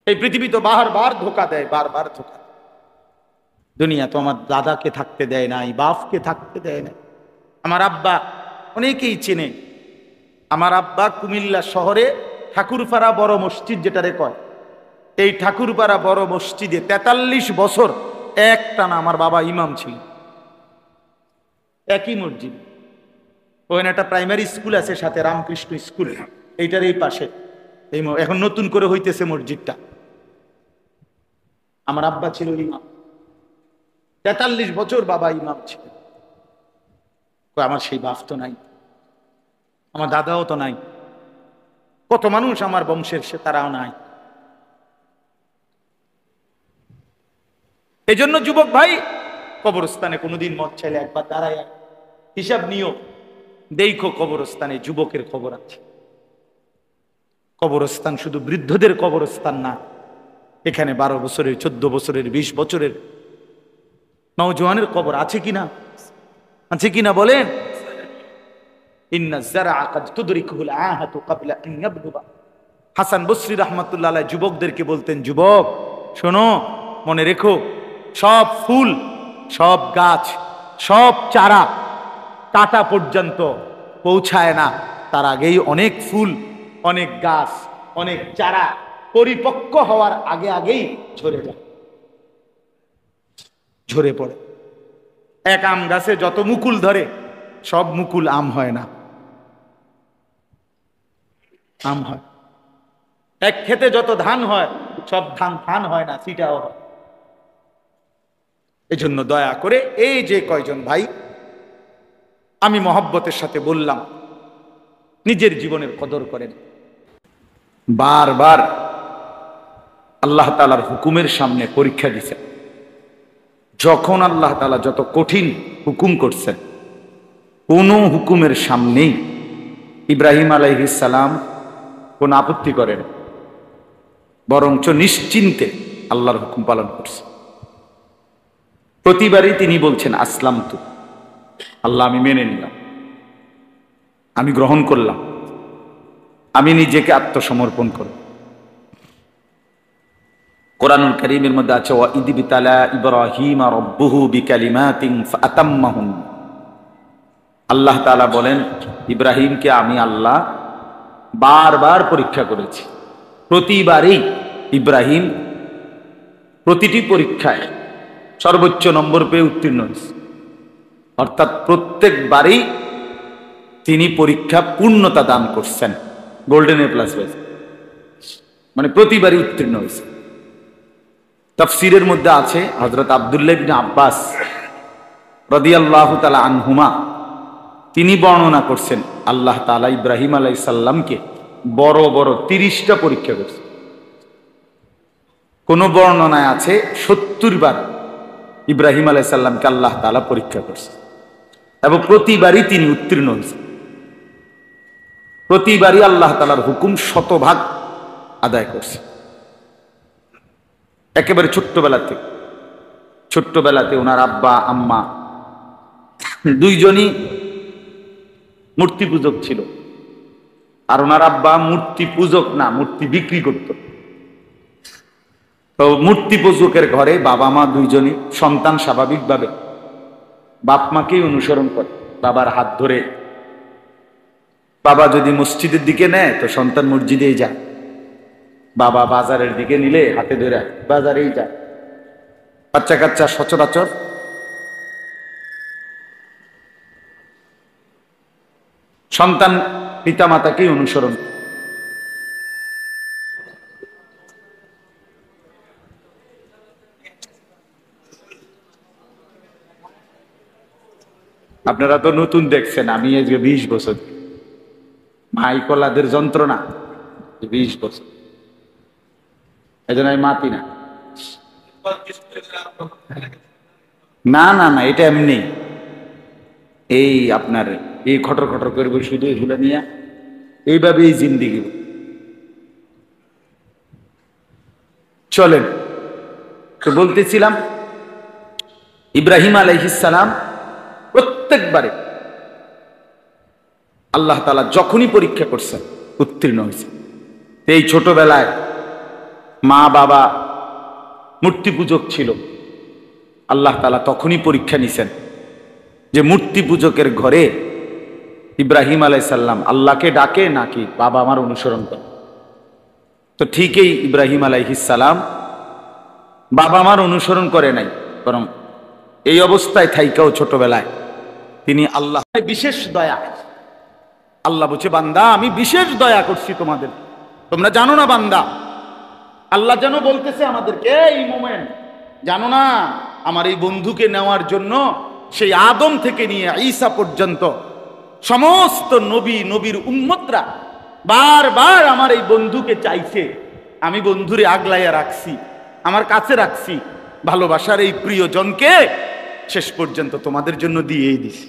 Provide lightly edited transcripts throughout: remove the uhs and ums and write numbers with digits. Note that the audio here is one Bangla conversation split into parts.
এই পৃথিবী তো বারবার ধোকা দেয়, বারবার ধোকা। দুনিয়া তো আমার দাদাকে থাকতে দেয় নাই, বাপকে থাকতে দেয় না। আমার আব্বা, অনেকেই চেনে, আমার আব্বা কুমিল্লা শহরে ঠাকুরপাড়া বড় মসজিদ যেটারে কয়, এই ঠাকুরপাড়া বড় মসজিদে 43 বছর একটানা আমার বাবা ইমাম ছিল, একই মসজিদ। ওখানে একটা প্রাইমারি স্কুল আছে সাথে, রামকৃষ্ণ স্কুল, এইটার এই পাশে। এখন নতুন করে হইতেছে মসজিদটা। আমার আব্বা ছিল ইমাম, 43 বছর বাবা ইমাম ছিল। আমার সেই বাপ তো নাই, আমার দাদাও তো নাই, কত মানুষ আমার বংশের সে তারাও নাই। এই জন্য যুবক ভাই, কবরস্থানে কোনোদিন মদ চাইলে একবার দাঁড়ায় হিসাব নিও, দেখো কবরস্থানে যুবকের খবর আছে। কবরস্থান শুধু বৃদ্ধদের কবরস্থান না, এখানে 12 বছরের, 14 বছরের, 20 বছরের নওজোয়ানের কবর আছে কিনা, আছে কিনা বলেন? হাসান বসরি রাহমাতুল্লাহ আলাইহি যুবকদেরকে বলতেন, যুবক শোনো, মনে রেখো, সব ফুল, সব গাছ, সব চারা কাটা পর্যন্ত পৌঁছায় না, তার আগেই অনেক ফুল, অনেক গাছ, অনেক চারা পরিপক্ক হওয়ার আগে আগেই ঝরে যায়, ঝরে পড়ে। এক আম গাছে যত মুকুল ধরে, সব মুকুল আম হয় না, আম হয়। এক ক্ষেতে যত ধান হয়, সব ধান ধান হয় না, সিটাও হয়। এজন্য দয়া করে এই যে কয়জন ভাই আমি মহব্বতের সাথে বললাম, নিজের জীবনের কদর করেন। বারবার আল্লাহ তাআলার হুকুমের সামনে পরীক্ষা দিছেন। যখন আল্লাহ তাআলা যত কঠিন হুকুম করছেন, কোন হুকুমের সামনেই ইব্রাহিম আলাইহিস সালাম কোন আপত্তি করেন, বরঞ্চ নিশ্চিন্তে আল্লাহর হুকুম পালন করছে। প্রতিবারই তিনি বলছেন আসলাম তু, আল্লাহ আমি মেনে নিলাম, আমি গ্রহণ করলাম, আমি নিজেকে আত্মসমর্পণ করব। কোরআনুল কারীমের মধ্যে আছে ওয়া ইদ বিতালা ইব্রাহিম রাব্বুহু বিকালিমাতিন ফাতাম্মাহুন। আল্লাহ তাআলা বলেন, ইব্রাহিমকে আমি আল্লাহ বারবার পরীক্ষা করেছি। প্রতিবারই ইব্রাহিম প্রতিটি পরীক্ষায় সর্বোচ্চ নম্বর পেয়ে উত্তীর্ণ হয়েছে। অর্থাৎ প্রত্যেকবারই তিনি পরীক্ষা পূর্ণতা দান করছেন, গোল্ডেন এ প্লাস পেয়েছে, মানে প্রতিবারই উত্তীর্ণ হয়েছে। তাফসীরের মধ্যে আছে হযরত আব্দুল্লাহ ইবনে আব্বাস রাদিয়াল্লাহু তাআলা আনহুমা, তিনি বর্ণনা করছেন আল্লাহ তাআলা ইব্রাহিম আলাইহিস সালামকে বড় বড় 30টা পরীক্ষা করছেন। কোন বর্ণনায় আছে 70 বার ইব্রাহিম আলাইহিস সালামকে আল্লাহ তাআলা পরীক্ষা করছেন, এবং প্রতিবারই তিনি উত্তীর্ণ হয়েছেন। প্রতিবারই আল্লাহ তাআলার হুকুম শতভাগ আদায় করছে। একেবারে ছোট্টবেলাতে ওনার আব্বা আম্মা দুইজনই মূর্তি পূজক ছিল, আর ওনার আব্বা মূর্তি পূজক না, মূর্তি বিক্রি করত। তো মূর্তি পূজকের ঘরে বাবা মা দুইজনই, সন্তান স্বাভাবিকভাবে বাপ মাকেই অনুসরণ করে, বাবার হাত ধরে। বাবা যদি মসজিদের দিকে নেয় তো সন্তান মসজিদেই যায়, বাবা বাজারের দিকে নিলে হাতে ধরে বাজারেই যায়। বাচ্চা কাচ্চা সচরাচর সন্তান পিতা মাতাকেই অনুসরণ। আপনারা তো নতুন দেখছেন, আমি আজকে 20 বছর, মাইকলাদের যন্ত্রণা 20 বছর, এই জন্য আমি মাতি না। না না না, এটা এমনি, এই আপনার এই খটর খটর করবো শুধু এগুলো নিয়ে, এইভাবেই জিন্দিগি চলেন। তো বলতেছিলাম, ইব্রাহিম আলাইহিস সালাম প্রত্যেকবারে আল্লাহ তাআলা যখনই পরীক্ষা করছেন উত্তীর্ণ হয়েছে। এই ছোটবেলায় মা বাবা মূর্তি পূজক ছিল, আল্লাহ তাআলা তখনই পরীক্ষা নিছেন যে মূর্তি পূজকের ঘরে ইব্রাহিম আলাইহিস সালাম আল্লাহকে ডাকে নাকি বাবা আমার অনুসরণ করে। তো ঠিকই ইব্রাহিম আলাইহিস সালাম বাবা মার অনুসরণ করে নাই, বরং এই অবস্থায় থাইকাও ছোটবেলায় তিনি আল্লাহ বিশেষ দয়া, আল্লাহ বলছে বান্দা আমি বিশেষ দয়া করছি তোমাদের, তোমরা জানো না বান্দা। আল্লাহ যেন বলতেছে আমাদেরকে এই মোমেন্ট, জানো না আমার এই বন্ধুকে নেওয়ার জন্য সেই আদম থেকে নিয়ে ঈসা পর্যন্ত সমস্ত নবী নবীর উম্মতরা বারবার আমার এই বন্ধুকে চাইছে, আমি বন্ধুরে আগলাইয়া রাখছি, আমার কাছে রাখছি, ভালোবাসার এই প্রিয়জনকে শেষ পর্যন্ত তোমাদের জন্য দিয়েই দিছি,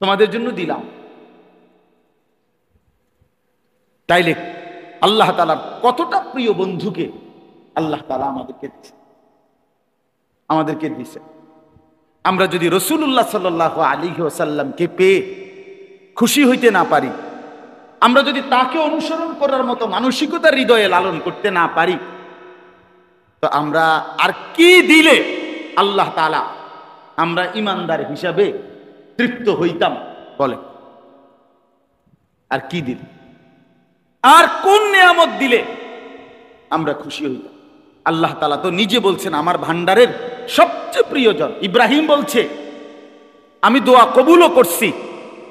তোমাদের জন্য দিলাম। তাইলে আল্লাহ তাআলার কতটা প্রিয় বন্ধুকে আল্লাহ তাআলা আমাদেরকে দিছে। আমরা যদি রাসূলুল্লাহ সাল্লাল্লাহু আলাইহি ওয়াসাল্লামকে পেয়ে খুশি হইতে না পারি, আমরা যদি তাকে অনুসরণ করার মতো মানসিকতা হৃদয়ে লালন করতে না পারি, তো আমরা আর কি দিলে আল্লাহ তাআলা আমরা ঈমানদার হিসাবে তৃপ্ত হইতাম বলে? আর কি দিলে, আর কোন নিয়ামত দিলে আমরা খুশি হইতাম? আল্লাহ তাআলা তো নিজে বলছেন আমার ভান্ডারের সবচেয়ে প্রিয়জন। ইব্রাহিম বলছে আমি দোয়া কবুলও করছি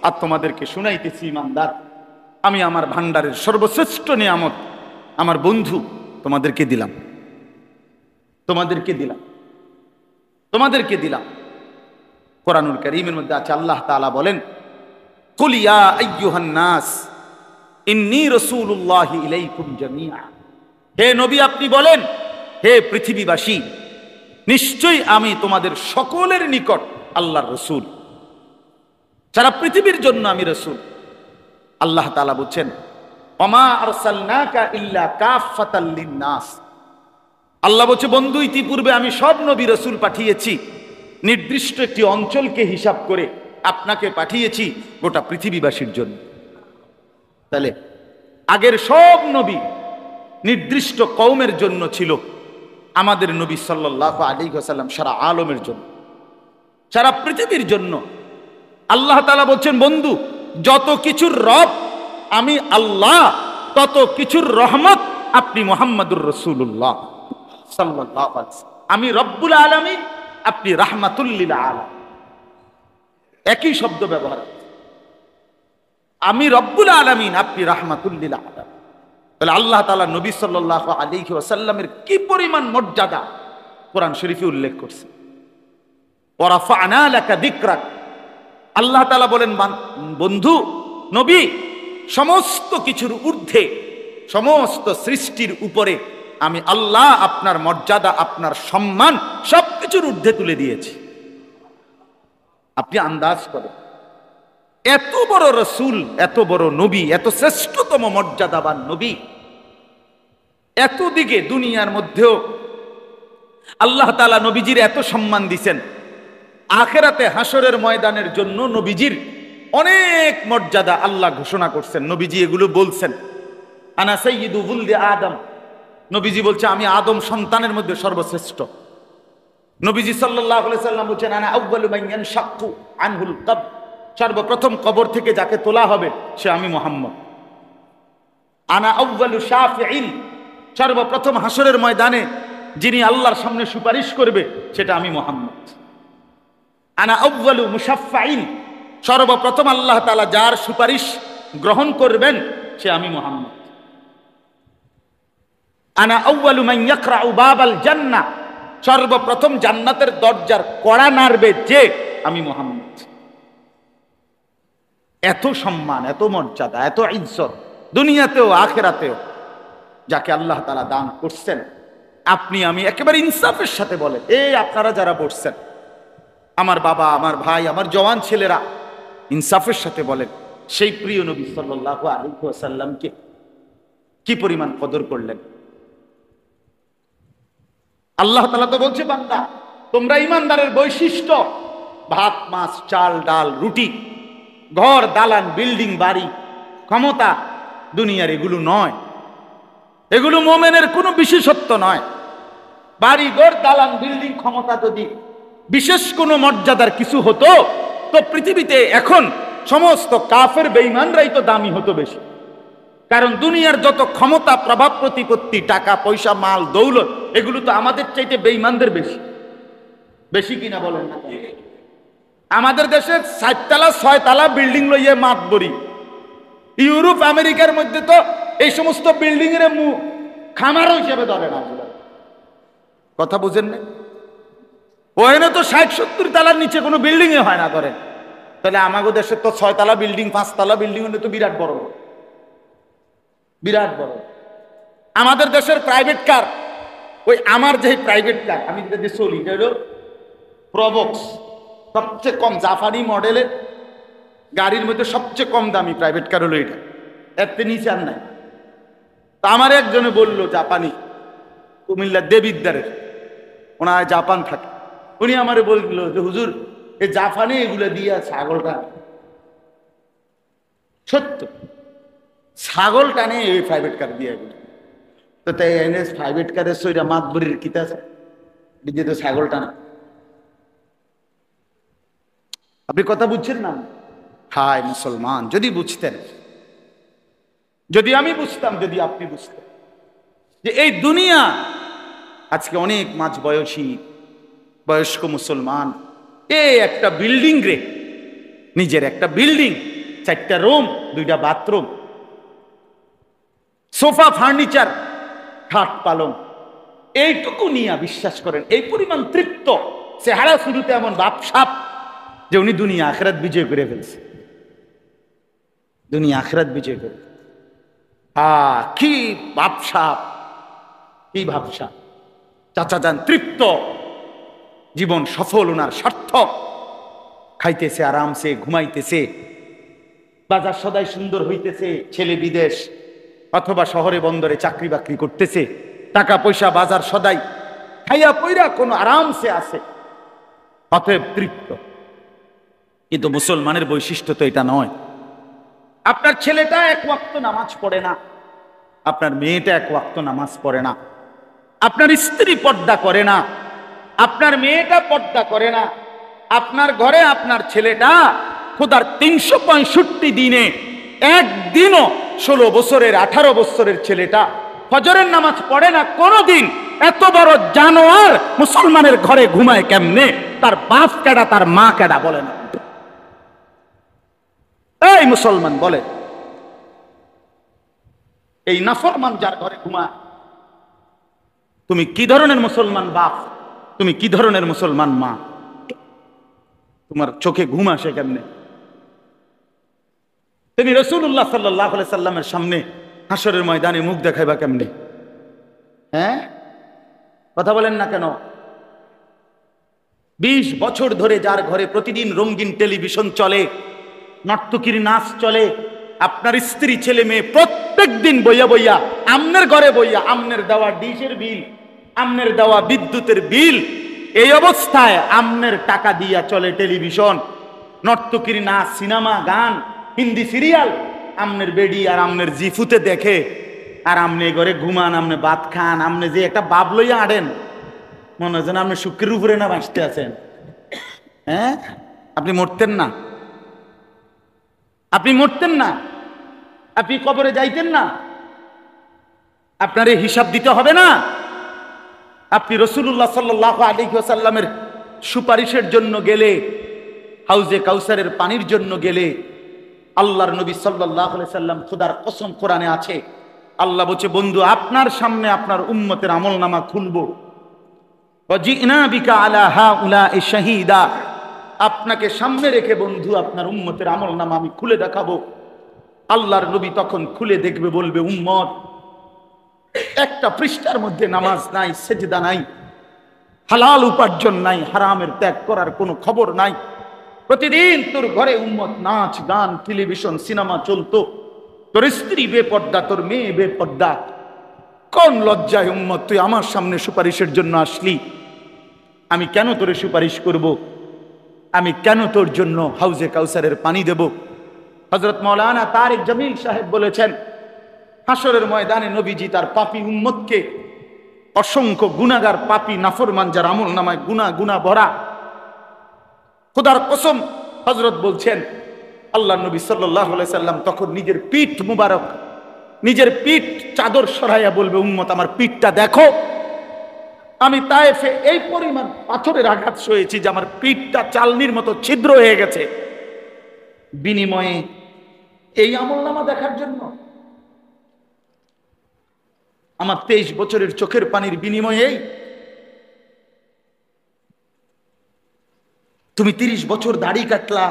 আর তোমাদেরকে শুনাইতেছি ঈমানদার, আমি আমার ভান্ডারের সর্বশ্রেষ্ঠ নিয়ামত আমার বন্ধু তোমাদেরকে দিলাম, তোমাদেরকে দিলাম, তোমাদেরকে দিলাম। কোরআনুল কারীমের মধ্যে আছে আল্লাহ তাআলা বলেন কুল ইয়া আইয়ুহান নাস ইন্নী রাসূলুল্লাহি ইলাইকুম জামিআ, হে নবী আপনি বলেন হে পৃথিবীবাসী নিশ্চয়ই আমি তোমাদের সকলের নিকট আল্লাহর রাসূল, সারা পৃথিবীর জন্য আমি রাসূল। আল্লাহ তাআলা বলেন ওমা আরসালনাকা ইল্লা কাফাতাল লিন-নাস, আল্লাহ বলছে বন্ধু ইতিপূর্বে আমি সব নবী রাসূল পাঠিয়েছি, নির্দিষ্ট একটি অঞ্চলকে হিসাব করে আপনাকে পাঠিয়েছি গোটা পৃথিবীবাসীর জন্য। তাহলে আগের সব নবী নির্দিষ্ট কওমের জন্য ছিল, আমাদের নবী সাল্লাল্লাহু আলাইহি ওয়াসাল্লাম সারা আলমের জন্য, সারা পৃথিবীর জন্য। আল্লাহ তাআলা বলছেন বন্ধু যত কিছুর রব আমি আল্লাহ, তত কিছুর রহমত আপনি মুহাম্মাদুর রাসূলুল্লাহ সাল্লাল্লাহু আলাইহি ওয়াসাল্লাম। আমি রব্বুল আলামিন, আপনি রাহমাতুল লিল আলামিন, একই শব্দ ব্যবহার। আমি রব্বুল আলামিন, আপনি রাহমাতুল লিল আলামিন। তাহলে আল্লাহ তাআলা নবী সাল্লাল্লাহু আলাইহি ওয়াসাল্লামের কি পরিমাণ মর্যাদা কোরআন শরীফে উল্লেখ করছে। ওয়া রাফা'না লাকা যিকরাক, আল্লাহ তাআলা বলেন বন্ধু নবী সমস্ত কিছুর ঊর্ধ্বে, সমস্ত সৃষ্টির উপরে আমি আল্লাহ আপনার মর্যাদা, আপনার সম্মান সবকিছুর ঊর্ধ্বে তুলে দিয়েছি। আপনি আন্দাজ করেন এত বড় রাসূল, এত বড় নবী, এত শ্রেষ্ঠতম মর্যাদাবান নবী, এত দিকে দুনিয়ার মধ্যেও আল্লাহ তাআলা নবীজির এত সম্মান দিয়েছেন। আখিরাতে হাসরের ময়দানের জন্য নবীজির অনেক মর্যাদা আল্লাহ ঘোষণা করছেন। নবীজি এগুলো বলছেন আনা সাইয়্যিদু ওয়ালদি আদম, নবীজি বলছে আমি আদম সন্তানের মধ্যে সর্বশ্রেষ্ঠ। নবীজি সাল্লাল্লাহু আলাইহি সাল্লাম বলেন আনা আউয়ালু মান ইয়ানশাক্কু আনহুল কবর, সর্বপ্রথম কবর থেকে যাকে তোলা হবে সে আমি মুহাম্মদ। আনা আউয়ালু শাফিঈন, সর্বপ্রথম হাসরের ময়দানে যিনি আল্লাহর সামনে সুপারিশ করবে সেটা আমি মুহাম্মদ। আনা আউয়ালু মুশাফফাঈন, সর্বপ্রথম আল্লাহ তাআলা যার সুপারিশ গ্রহণ করবেন সে আমি মুহাম্মদ। আনা আউয়ালু মান ইয়াকরাউ বাবাল জান্নাহ, সর্বপ্রথম জান্নাতের দরজার কড়া নাড়বে যে আমি মুহাম্মদ। এত সম্মান, এত মর্যাদা, এত ইজ্জত দুনিয়াতেও আখিরাতেও যাকে আল্লাহ তাআলা দান করছেন। আপনি আমি একেবারে ইনসাফের সাথে বলেন, এই আপনারা যারা বসছেন, আমার বাবা, আমার ভাই, আমার জওয়ান ছেলেরা, ইনসাফের সাথে বলেন সেই প্রিয় নবী সাল্লাল্লাহু আলাইহি ওয়াসাল্লামকে কি পরিমাণ কদর করলেন। আল্লাহ তাআলা তো বলছে বান্দা তোমরা ঈমানদারের বৈশিষ্ট্য ভাত মাছ চাল ডাল রুটি, ঘর দালান বিল্ডিং বাড়ি ক্ষমতা দুনিয়ার এগুলো নয়, এগুলো মোমেনের কোনো বিশেষত্ব নয়। বাড়ি ঘর দালান বিল্ডিং ক্ষমতা যদি বিশেষ কোনো মর্যাদার কিছু হতো তো পৃথিবীতে এখন সমস্ত কাফের বেঈমানরাই তো দামি হতো বেশি। কারণ দুনিয়ার যত ক্ষমতা, প্রভাব, প্রতিপত্তি, টাকা পয়সা, মাল দৌলত, এগুলো তো আমাদের চাইতে বেঈমানদের বেশি। বেশি কিনা বলেন না? আমাদের দেশে 7 তলা 6 তলা বিল্ডিং লইয়ে মাতবরি। ইউরোপ আমেরিকার মধ্যে তো এই সমস্ত বিল্ডিং এর খামার হিসেবে ধরে না। কথা বুঝেন না? ওখানে তো 60-70 তলার নিচে কোনো বিল্ডিং এ হয় না ধরেন। তাহলে আমাদের দেশে তো 6 তলা বিল্ডিং, 5 তলা বিল্ডিং হলে তো বিরাট বড়, বিরাট বড়। আমাদের দেশের প্রাইভেট কার, ওই আমার যে প্রাইভেট কার আমি যেটা চলি, এটা হলো প্রবক্স, সবচেয়ে কম জাপানি মডেলের গাড়ির মধ্যে সবচেয়ে কম দামি প্রাইভেট কার হলো এটা, এর নিচে আর নাই। তা আমার একজনে বললো, জাপানি, কুমিল্লা দেবিদ্দারের, ওনার জাপান থাকে, উনি আমারে বললো যে হুজুর এই জাপানে এগুলো দিয়ে ছাগলটা, সত্য ছাগল টানে এই প্রাইভেট কার দিয়ে। তো তাই এনে প্রাইভেট কারের সইরা মাতবরির কিতা আছে, দিয়ে তো ছাগল টানে। আপনি কথা বুঝছেন না? হায় মুসলমান, যদি বুঝতেন, যদি আমি বুঝতাম, যদি আপনি বুঝতেন যে এই দুনিয়া আজকে অনেক মাঝ বয়সী বয়স্ক মুসলমান এই একটা বিল্ডিং রে, নিজের একটা বিল্ডিং, 4টা রুম, 2টা বাথরুম, সোফা, ফার্নিচার, খাট পালং, এইটুকু নিয়ে বিশ্বাস করেন এই পরিমাণ তৃপ্ত, চেহারা শুরুতে এমন বাপসাপ যে উনি দুনিয়া আখিরাত বিজয় করে ফেলছে। দুনিয়া আখিরাত বিজয় করে, কি বাপসাপ, কি ভাবসাপ। চাচা যান তৃপ্ত, জীবন সফল, ওনার সার্থক, খাইতেছে আরামসে, ঘুমাইতেছে, বাজার সদাই সুন্দর হইতেছে, ছেলে বিদেশ অথবা শহরে বন্দরে চাকরি বাকরি করতেছে, টাকা পয়সা বাজার সদাই, খাইয়া পয়রা কোনো আরামসে আছে, অতএব তৃপ্ত। কিন্তু মুসলমানের বৈশিষ্ট্য তো এটা নয়। আপনার ছেলেটা 1 ওয়াক্ত নামাজ পড়ে না, আপনার মেয়েটা 1 ওয়াক্ত নামাজ পড়ে না, আপনার স্ত্রী পর্দা করে না, আপনার মেয়েটা পর্দা করে না, আপনার ঘরে আপনার ছেলেটা খোদার 365 দিনে একদিনও 16 বছরের 18 বছরের ছেলেটা ফজরের নামাজ পড়ে না কোনদিন। এত বড় জানোয়ার মুসলমানের ঘরে ঘুমায় কেমনে? তার বাপ কেডা, তার মা কেডা বলে না? এই মুসলমান বলে, এই নাফরমান যার ঘরে ঘুমায়, তুমি কি ধরনের মুসলমান বাপ, তুমি কি ধরনের মুসলমান মা? তোমার চোখে ঘুম আসে কেমনে? তুমি রাসূলুল্লাহ সাল্লাল্লাহু আলাইহি সাল্লামের সামনে হাসরের ময়দানে মুখ দেখাইবা কেমনে? হ্যাঁ, কথা বলেন না কেন? 20 বছর ধরে যার ঘরে প্রতিদিন রঙিন টেলিভিশন চলে, নর্তকীর নাচ চলে, আপনার স্ত্রী ছেলে মেয়ে প্রত্যেক দিন বইয়া বইয়া আমনের ঘরে বইয়া আমনের দেওয়া ডিশের বিল, আমনের দেওয়া বিদ্যুতের বিল, এই অবস্থায় আমনের টাকা দিয়া চলে টেলিভিশন, নর্তকীর নাচ, সিনেমা, গান, হিন্দি সিরিয়াল, আমনের বেডি আর আমনের জিফুতে দেখে, আর আমনে ঘরে ঘুমান, আমনে ভাত খান, আমনে যে একটা বাপ লইয়া আড়েন, মনে হয় যেন আপনি শুক্রের উপরে না বাঁচতে আছেন। হ্যাঁ, আপনি মরতেন না, আপনি মরতেন না, আপনি কবরে যাইতেন না, আপনার এই হিসাব দিতে হবে না? আপনি রাসূলুল্লাহ সাল্লাল্লাহু আলাইহি ওয়াসাল্লামের সুপারিশের জন্য গেলে, হাউজে কাউসারের পানির জন্য গেলে, আল্লাহর নবী সাল্লাল্লাহু আলাইহি সাল্লাম, খোদার কসম কোরআনে আছে, আল্লাহ বলছে বন্ধু আপনার সামনে আপনার উম্মতের আমলনামা খুলবো, ওয়াজিনা বিকা আলা হাউলাই শাহীদা, আপনাকে সামনে রেখে বন্ধু আপনার উম্মতের আমলনামা আমি খুলে দেখাবো। আল্লাহর নবী তখন খুলে দেখবে, বলবে উম্মত একটা পৃষ্ঠার মধ্যে নামাজ নাই, সেজদা নাই, হালাল উপার্জন নাই, হারামের ত্যাগ করার কোনো খবর নাই। প্রতিদিন তোর ঘরে উম্মত নাচ গান টেলিভিশন সিনেমা চলতো, তোর স্ত্রী বেপর্দা, তোর মেয়ে বেপর্দা, কোন লজ্জায় উম্মত তুই আমার সামনে সুপারিশের জন্য আসলি? আমি কেন তোরে সুপারিশ করব? আমি কেন তোর জন্য হাউজে কাউসারের পানি দেব? হযরত মাওলানা তারিক জামিল সাহেব বলেছেন, হাসরের ময়দানে নবীজি তার পাপী উম্মতকে, অসংখ্য গুনাহগার পাপী নাফরমান যার আমল নামায় গুনাহ গুনাহ ভরা, খোদার কসম হযরত বলছেন আল্লাহ নবী সাল্লাল্লাহু আলাইহি সাল্লাম তখন নিজের পিঠ মুবারক, নিজের পিঠ চাদর সরাইয়া বলবে, উম্মত আমার পিঠটা দেখো, আমি তায়েফে এই পরিমাণ পাথরের আঘাত সয়েছি যে আমার পিঠটা চালনির মতো ছিদ্র হয়ে গেছে, বিনিময়ে এই আমলনামা দেখার জন্য। আমার 23 বছরের চোখের পানির বিনিময়ে তুমি 30 বছর দাড়ি কাটলা,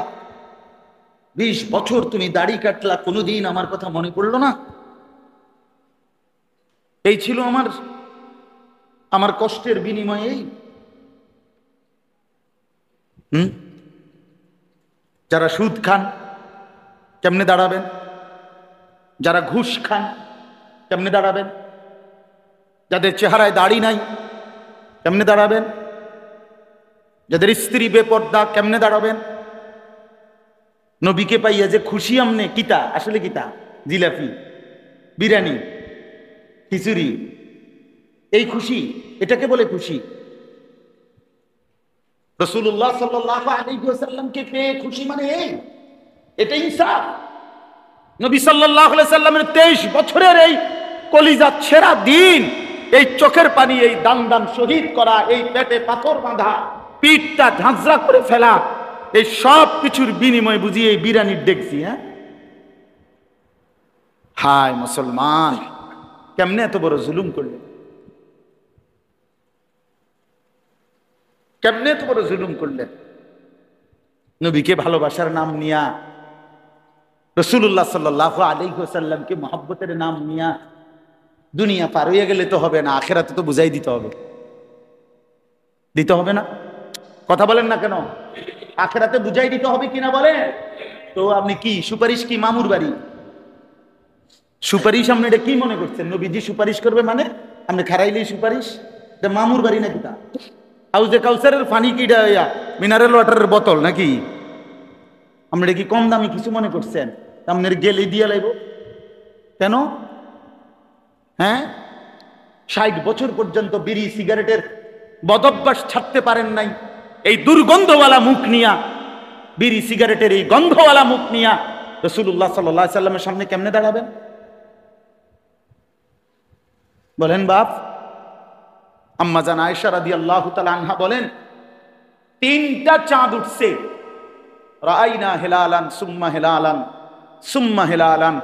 20 বছর তুমি দাড়ি কাটলা, কোনোদিন আমার কথা মনে পড়লো না? এই ছিল আমার কষ্টের বিনিময়ে। যারা সুদ খান কেমনে দাঁড়াবেন? যারা ঘুষ খান কেমনে দাঁড়াবেন? যাদের চেহারায় দাড়ি নাই কেমনে দাঁড়াবেন? যাদের স্ত্রী বেপর্দা কেমনে দাঁড়াবেন? নবীকে পাইয়া যে খুশি আমনে, কিতা আসলে কিতা? জিলাপি, বিরিয়ানি, খিচুড়ি, এই খুশি, এটাকে বলে খুশি? রাসূলুল্লাহ সাল্লাল্লাহু আলাইহি ওয়াসাল্লামকে পেয়ে খুশি মানে এটা ইনসাফ। নবী সাল্লাল্লাহু আলাইহি সাল্লামের 23 বছরের এই কলিজা ছেঁড়া দিন, এই চোখের পানি, এই দান দান শহীদ করা, এই পেটে পাথর বাঁধা, পিঠটা ঝাঁঝরা করে ফেলা, এই সব কিছুর বিনিময় বুঝিয়ে এই বিরিয়ানির দেখছি। হায় মুসলমান, কেমনে এত বড় জুলুম করলে? কেমনে এত বড় জুলুম করলেন? নবীকে ভালোবাসার নাম নিয়া, রাসূলুল্লাহ সাল্লাল্লাহু আলাইহি ওয়াসাল্লামকে মহব্বতের নাম নিয়া দুনিয়া পার হয়ে গেলে তো হবে না, আখিরাতে তো বুঝাই দিতে হবে। দিতে হবে না? কথা বলেন না কেন? আখিরাতে বুঝাই দিতে হবে কিনা বলেন তো? আপনি কি সুপারিশ, কি মামুর বাড়ি সুপারিশ? আপনি এটা কি মনে করছেন? নবীজি সুপারিশ করবে মানে আপনি খারাইলেই সুপারিশ? এটা মামুর বাড়ি নাকি? তা হাউজে কাউসারের পানি কিটা মিনারেল ওয়াটারের বোতল নাকি? আপনি কি কম দামি কিছু মনে করছেন? আপনার গেলে দিয়া লাইব কেন? হ্যাঁ, 60 বছর পর্যন্ত বিড়ি সিগারেটের বদভ্যাস ছাড়তে পারেন নাই, এই দুর্গন্ধওয়ালা মুখ নিয়া, বিড়ি সিগারেটের এই গন্ধওয়ালা মুখ নিয়া রাসূলুল্লাহ সাল্লাল্লাহু আলাইহি সাল্লামের সামনে কেমনে দাঁড়াবেন বলেন বাপ? আম্মা জান আয়েশা রাদিয়াল্লাহু তাআলা আনহা বলেন, 3টা চাঁদ উঠছে, রাআইনা হিলালান সুম্মা হিলালান সুম্মা হিলালান।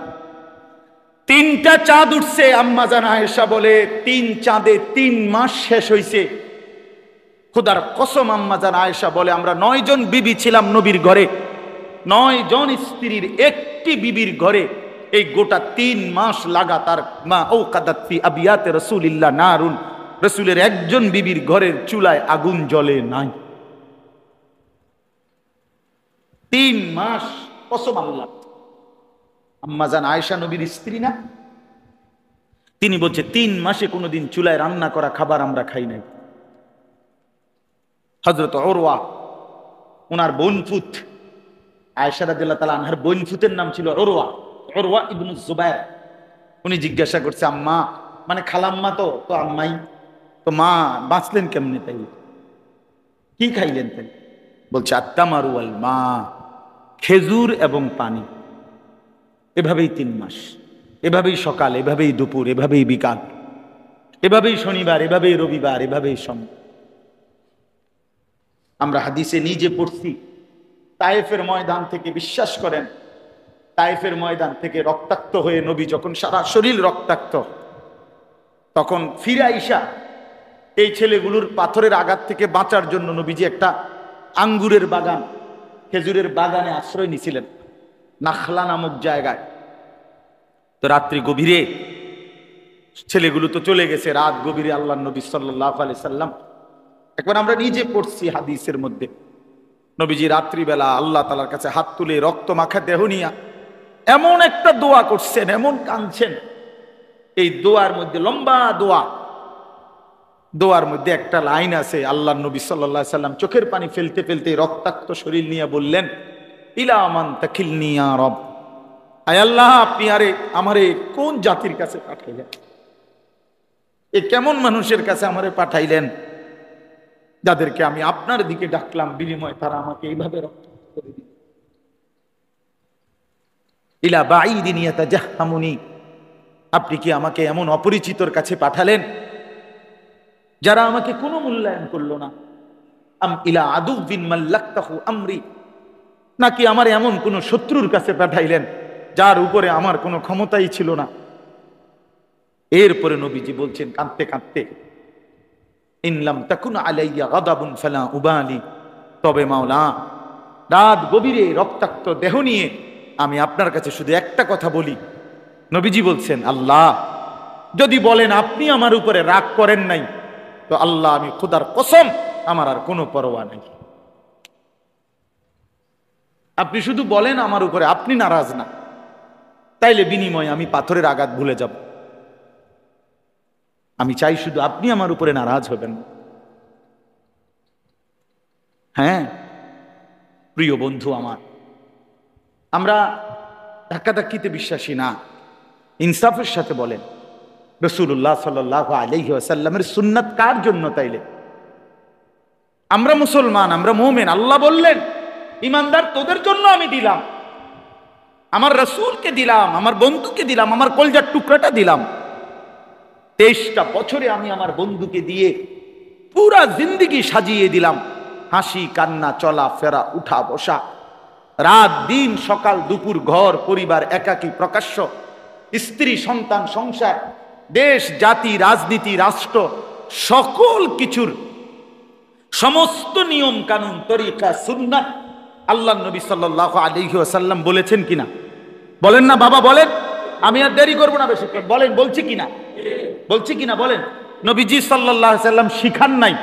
3টা চাঁদ উঠছে। আম্মা জান আয়েশা বলে 3 চাঁদে 3 মাস শেষ হইছে। খোদার কসম, আম্মা জান আয়েশা বলে আমরা 9 জন বিবি ছিলাম নবীর ঘরে, 9 জন স্ত্রীর একটি বিবির ঘরে এই গোটা 3 মাস লাগাতার মা আওকাদাত ফি আবিয়াতে রাসূলিল্লাহ নারুন, রাসূলের একজন বিবির ঘরের চুলায় আগুন জ্বলে নাই। 3 মাস, কসম আল্লাহ। আম্মা জান আয়েশা নবীর স্ত্রী না? তিনি বলছে 3 মাসে কোনোদিন চুলায় রান্না করা খাবার আমরা খাই নাই। হযরত উরওয়া, ওনার বোনফুত, আয়েশা রাদিয়াল্লাহু তাআলা আনহার বোনফুতের নাম ছিল উরওয়া, উরওয়া ইবনে জুবায়ের। উনি জিজ্ঞাসা করছে, আম্মা মানে খালাম্মা তো আম্মাই তো, মা বাঁচলেন কেমনে? তাই কি খাইলেন? তাই বলছে আত্তামারু ওয়াল মা, খেজুর এবং পানি। এভাবেই 3 মাস, এভাবেই সকাল, এভাবেই দুপুর, এভাবেই বিকাল, এভাবেই শনিবার, এভাবেই রবিবার, এভাবেই সোমবার। আমরা হাদিসে নিজে পড়ছি, তায়েফের ময়দান থেকে, বিশ্বাস করেন, তায়েফের ময়দান থেকে রক্তাক্ত হয়ে নবী যখন সারা শরীর রক্তাক্ত, তখন ফিরে আইসা এই ছেলেগুলোর পাথরের আঘাত থেকে বাঁচার জন্য নবীজি একটা আঙ্গুরের বাগান, খেজুরের বাগানে আশ্রয় নিছিলেন, নাখলা নামক জায়গায়। তো রাত্রি গভীরে, ছেলেগুলো তো চলে গেছে, রাত গভীরে আল্লাহ নবী সাল্লাল্লাহু আলাইহি সাল্লাম, একবার আমরা নিজে পড়ছি হাদিসের মধ্যে, নবীজি রাত্রিবেলা আল্লাহ তাআলার কাছে হাত তুলে রক্ত মাখা দেহ নিয়া এমন একটা দোয়া করছেন, এমন কাঁদছেন। এই দোয়ার মধ্যে, লম্বা দোয়া, দোয়ার মধ্যে একটা লাইন আছে, আল্লাহ নবী সাল্লাল্লাহু আলাইহি সাল্লাম চোখের পানি ফেলতে ফেলতে রক্তাক্ত শরীর নিয়ে বললেন, ইলা মান তাকিলনি ইয়া রব, আয় আল্লাহ, আপনি আমারে কোন জাতির কাছে পাঠাইলেন? এ কেমন মানুষের কাছে আমারে পাঠাইলেন, যাদেরকে আমি আপনার দিকে ডাকলাম, বিনিময়ে তারা আমাকে এইভাবে রক্ষা করে দিল। ইলা বাঈদিন ইয়াতাজাহহামুনি, আপনি কি আমাকে এমন অপরিচিতর কাছে পাঠালেন যারা আমাকে কোনো মূল্যায়ন করলো না? আম ইলা আদুউবিন মাল্লাকতাহু আমরি, নাকি আমার এমন কোন শত্রুর কাছে পাঠাইলেন যার উপরে আমার কোনো ক্ষমতাই ছিল না? এরপরে নবীজি বলছেন কাঁদতে কাঁদতে, ইনলাম তাকুন আলাইয়া গাদাবুন ফালা উবালি, তবে মাওলা, রাত গভীরে রক্তাক্ত দেহ নিয়ে আমি আপনার কাছে শুধু একটা কথা বলি। নবীজি বলছেন, আল্লাহ যদি বলেন আপনি আমার উপরে রাগ করেন নাই, তো আল্লাহ আমি খোদার কসম আমার আর কোনো পরোয়া নাই। আপনি শুধু বলেন আমার উপরে আপনি নারাজ না, তাইলে বিনিময়ে আমি পাথরের আঘাত ভুলে যাব। আমি চাই শুধু আপনি আমার উপরে নারাজ হবেন। হ্যাঁ প্রিয় বন্ধু আমার, আমরা ধাক্কাধাক্কিতে বিশ্বাসী না, ইনসাফের সাথে বলেন। রাসূলুল্লাহ সাল্লাল্লাহু আলাইহি ওয়াসাল্লামের সুন্নাত কার জন্য? তাইলে আমরা মুসলমান, আমরা মুমিন। আল্লাহ বললেন, ইমানদার তোদের জন্য আমি দিলাম, আমার রাসূলকে দিলাম, আমার বন্ধুকে দিলাম, আমার কলজার টুকরাটা দিলাম। 23টা বছরে আমি আমার বন্ধুকে দিয়ে পুরা জিন্দেগি সাজিয়ে দিলাম। হাসি কান্না, চলা ফেরা, উঠা বসা, রাত দিন, সকাল দুপুর, ঘর পরিবার, একাকী প্রকাশ্য, স্ত্রী সন্তান, সংসার, দেশ জাতি, রাজনীতি, রাষ্ট্র, সকল কিছুর সমস্ত নিয়ম কানুন, তরিকা, সুন্নাত আল্লাহর নবী সাল্লাল্লাহু আলাইহি ওয়াসাল্লাম বলেছেন কিনা? বলেন না বাবা, বলেন। আমি আর দেরি করবো না বেশি, বলেন বলছি কিনা? বলছি কিনা বলেন। নবীজি সাল্লাল্লাহু আলাইহি ওয়াসাল্লাম শিখান নাই,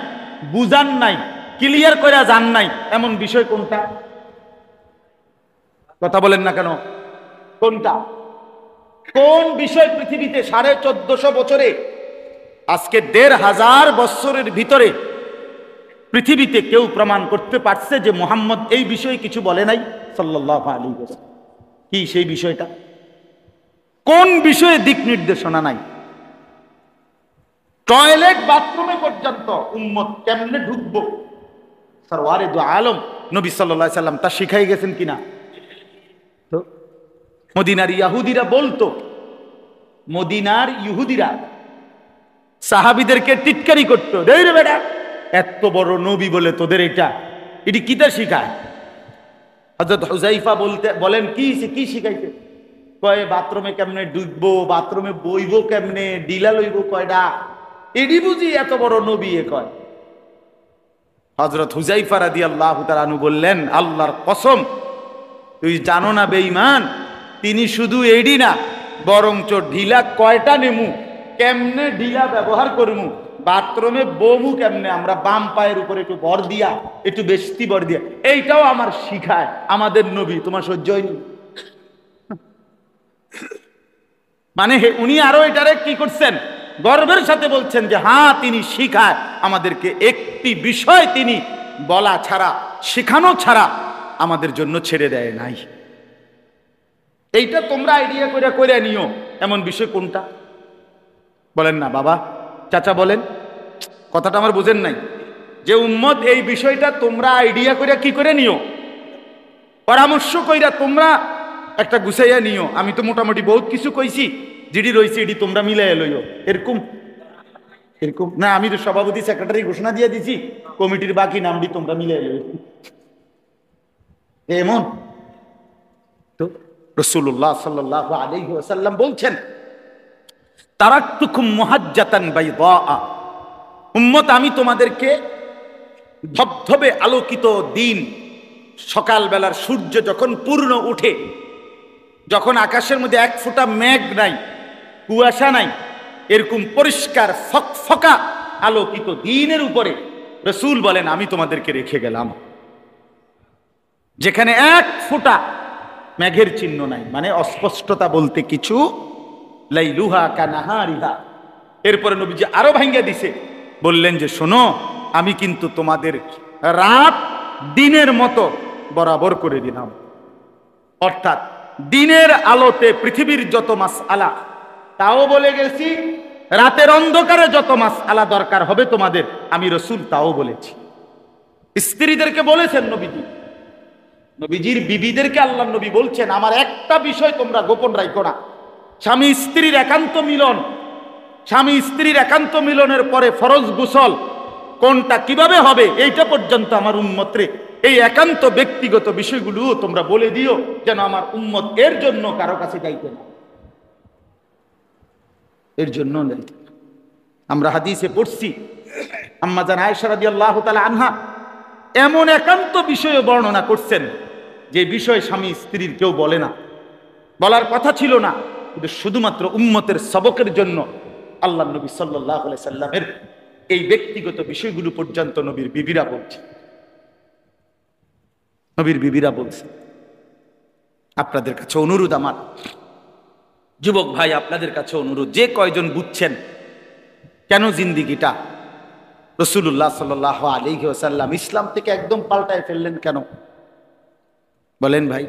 বুঝান নাই, ক্লিয়ার করে জান নাই এমন বিষয় কোনটা? কথা বলেন না কেন? কোনটা? কোন বিষয় পৃথিবীতে 1450 বছরে, আজকে 1500 বছরের ভিতরে পৃথিবীতে কেউ প্রমাণ করতে পারছে যে মুহাম্মদ এই বিষয়ে কিছু বলে নাই সাল্লাল্লাহু আলাইহি ওয়াসাল্লাম? কি সেই বিষয়টা? কোন বিষয়ে দিক নির্দেশনা নাই? টয়লেট বাথরুমে পর্যন্ত উম্মত কেমনে ঢুকবো, সরওয়ারে দু আলম নবী সাল্লাল্লাহু আলাইহি ওয়াসাল্লাম তা শিখাই গেছেন কিনা? তো মদিনার ইহুদিরা বলতো, মদিনার ইহুদিরা সাহাবীদেরকে টিটকারি করতো, রে বেটা এত বড় নবী বলে তোদের এটি কিতা শিখায়? হযরত হুযাইফা বলেন কি শিখাইছে? কয় বাথরুমে কেমনে ঢুকবো, বাথরুমে বইবো কেমনে, ডিলা লইব কয়টা, এডি বুঝি এত বড় নবী? কয় হযরত হুযাইফা রাদিয়াল্লাহু তাআলা আনহু বললেন, আল্লাহর কসম তুই জানো না বেঈমান, তিনি শুধু এডি না, বরঞ্চ ঢিলা কয়টা নেমু, কেমনে ঢিলা ব্যবহার করমু, বাথরুমে বমু কেমনে, আমরা বাম পায়ের উপরে একটু ভর দিয়া, একটু বেশি ভর দিয়া, এইটাও আমার শিখায় আমাদের নবী। তোমার সহ্য হয়নি? মানে উনি আরো এটারে কি করছেন, গর্বের সাথে বলছেন যে হ্যাঁ তিনি শিখায় আমাদেরকে, একটি বিষয় তিনি বলা ছাড়া, শেখানো ছাড়া আমাদের জন্য ছেড়ে দেয় নাই। এইটা তোমরা আইডিয়া করে করে নিও, এমন বিষয় কোনটা? বলেন না বাবা, চাচা বলেন, কথাটা আমার বুঝেন নাই? যে উম্মত এই বিষয়টা তোমরা আইডিয়া করে কি করে নিও, পরামর্শ কইরা তোমরা একটা গুছাইয়া নিও। আমি তো মোটামুটি বহুত কিছু কইছি, যেটি রয়েছে এটি তোমরা মিলাইয়া লইও, এরকম এরকম না। আমি তো সভাপতি সেক্রেটারি ঘোষণা দিয়ে দিছি, কমিটির বাকি নামটি তোমরা মিলাইয়া লইও, এমন তো। রাসূলুল্লাহ সাল্লাল্লাহু আলাইহি ওয়াসাল্লাম বলছেন, তারাকতুকুম মুহাজ্জাতান বাইদা, উম্মত আমি তোমাদেরকে ধবধবে আলোকিত দিন, সকালবেলার সূর্য যখন পূর্ণ উঠে, যখন আকাশের মধ্যে এক ফোঁটা মেঘ নাই, কুয়াশা নাই, এরকম পরিষ্কার ফকফকা আলোকিত দিনের উপরে রাসূল বলেন আমি তোমাদেরকে রেখে গেলাম, যেখানে এক ফোঁটা মেঘের চিহ্ন নাই, মানে অস্পষ্টতা বলতে কিছু, লাইলুহা কানাহারিহা। এরপরে নবীজি আরো ভাঙ্গা দিছে, বললেন যে শোনো, আমি কিন্তু তোমাদের রাত দিনের মতো বরাবর করে দিলাম। অর্থাৎ দিনের আলোতে পৃথিবীর যত মাসআলা তাও বলে গেছি, রাতের অন্ধকারে যত মাসআলা দরকার হবে তোমাদের আমি রাসূল তাও বলেছি। স্ত্রীদেরকে বলেছেন নবীজি, নবীজির বিবিদেরকে আল্লাহ নবী বলছেন আমার একটা বিষয় তোমরা গোপন রাখো না, স্বামী স্ত্রীর একান্ত মিলন, স্বামী স্ত্রীর একান্ত মিলনের পরে ফরজ গোসল কোনটা কিভাবে হবে এইটা পর্যন্ত আমার উম্মতরে এই একান্ত ব্যক্তিগত বিষয়গুলো তোমরা বলে দিও, যেন আমার উম্মত এর জন্য কারো কাছে যাইতে না, এর জন্য যাইতে না। আমরা হাদিসে পড়ছি আম্মা জান আয়েশা রাদিয়াল্লাহু তাআলা আনহা এমন একান্ত বিষয়ে বর্ণনা করছেন যে বিষয় স্বামী স্ত্রীর কেউ বলে না, বলার কথা ছিল না, কিন্তু শুধুমাত্র উম্মতের সবকের জন্য আল্লাহ নবী সাল্লাল্লাহু আলাইহি সাল্লামের এই ব্যক্তিগত বিষয়গুলো পর্যন্ত নবীর বিবিরা বলছে, নবীর বিবিরা বলছে। আপনাদের কাছে অনুরোধ, আমার যুবক ভাই আপনাদের কাছে অনুরোধ, যে কয়জন বুঝছেন কেন জিন্দিগিটা রাসূলুল্লাহ সাল্লাল্লাহু আলাইহি ওয়াসাল্লাম ইসলাম থেকে একদম পাল্টায় ফেললেন কেন বলেন ভাই?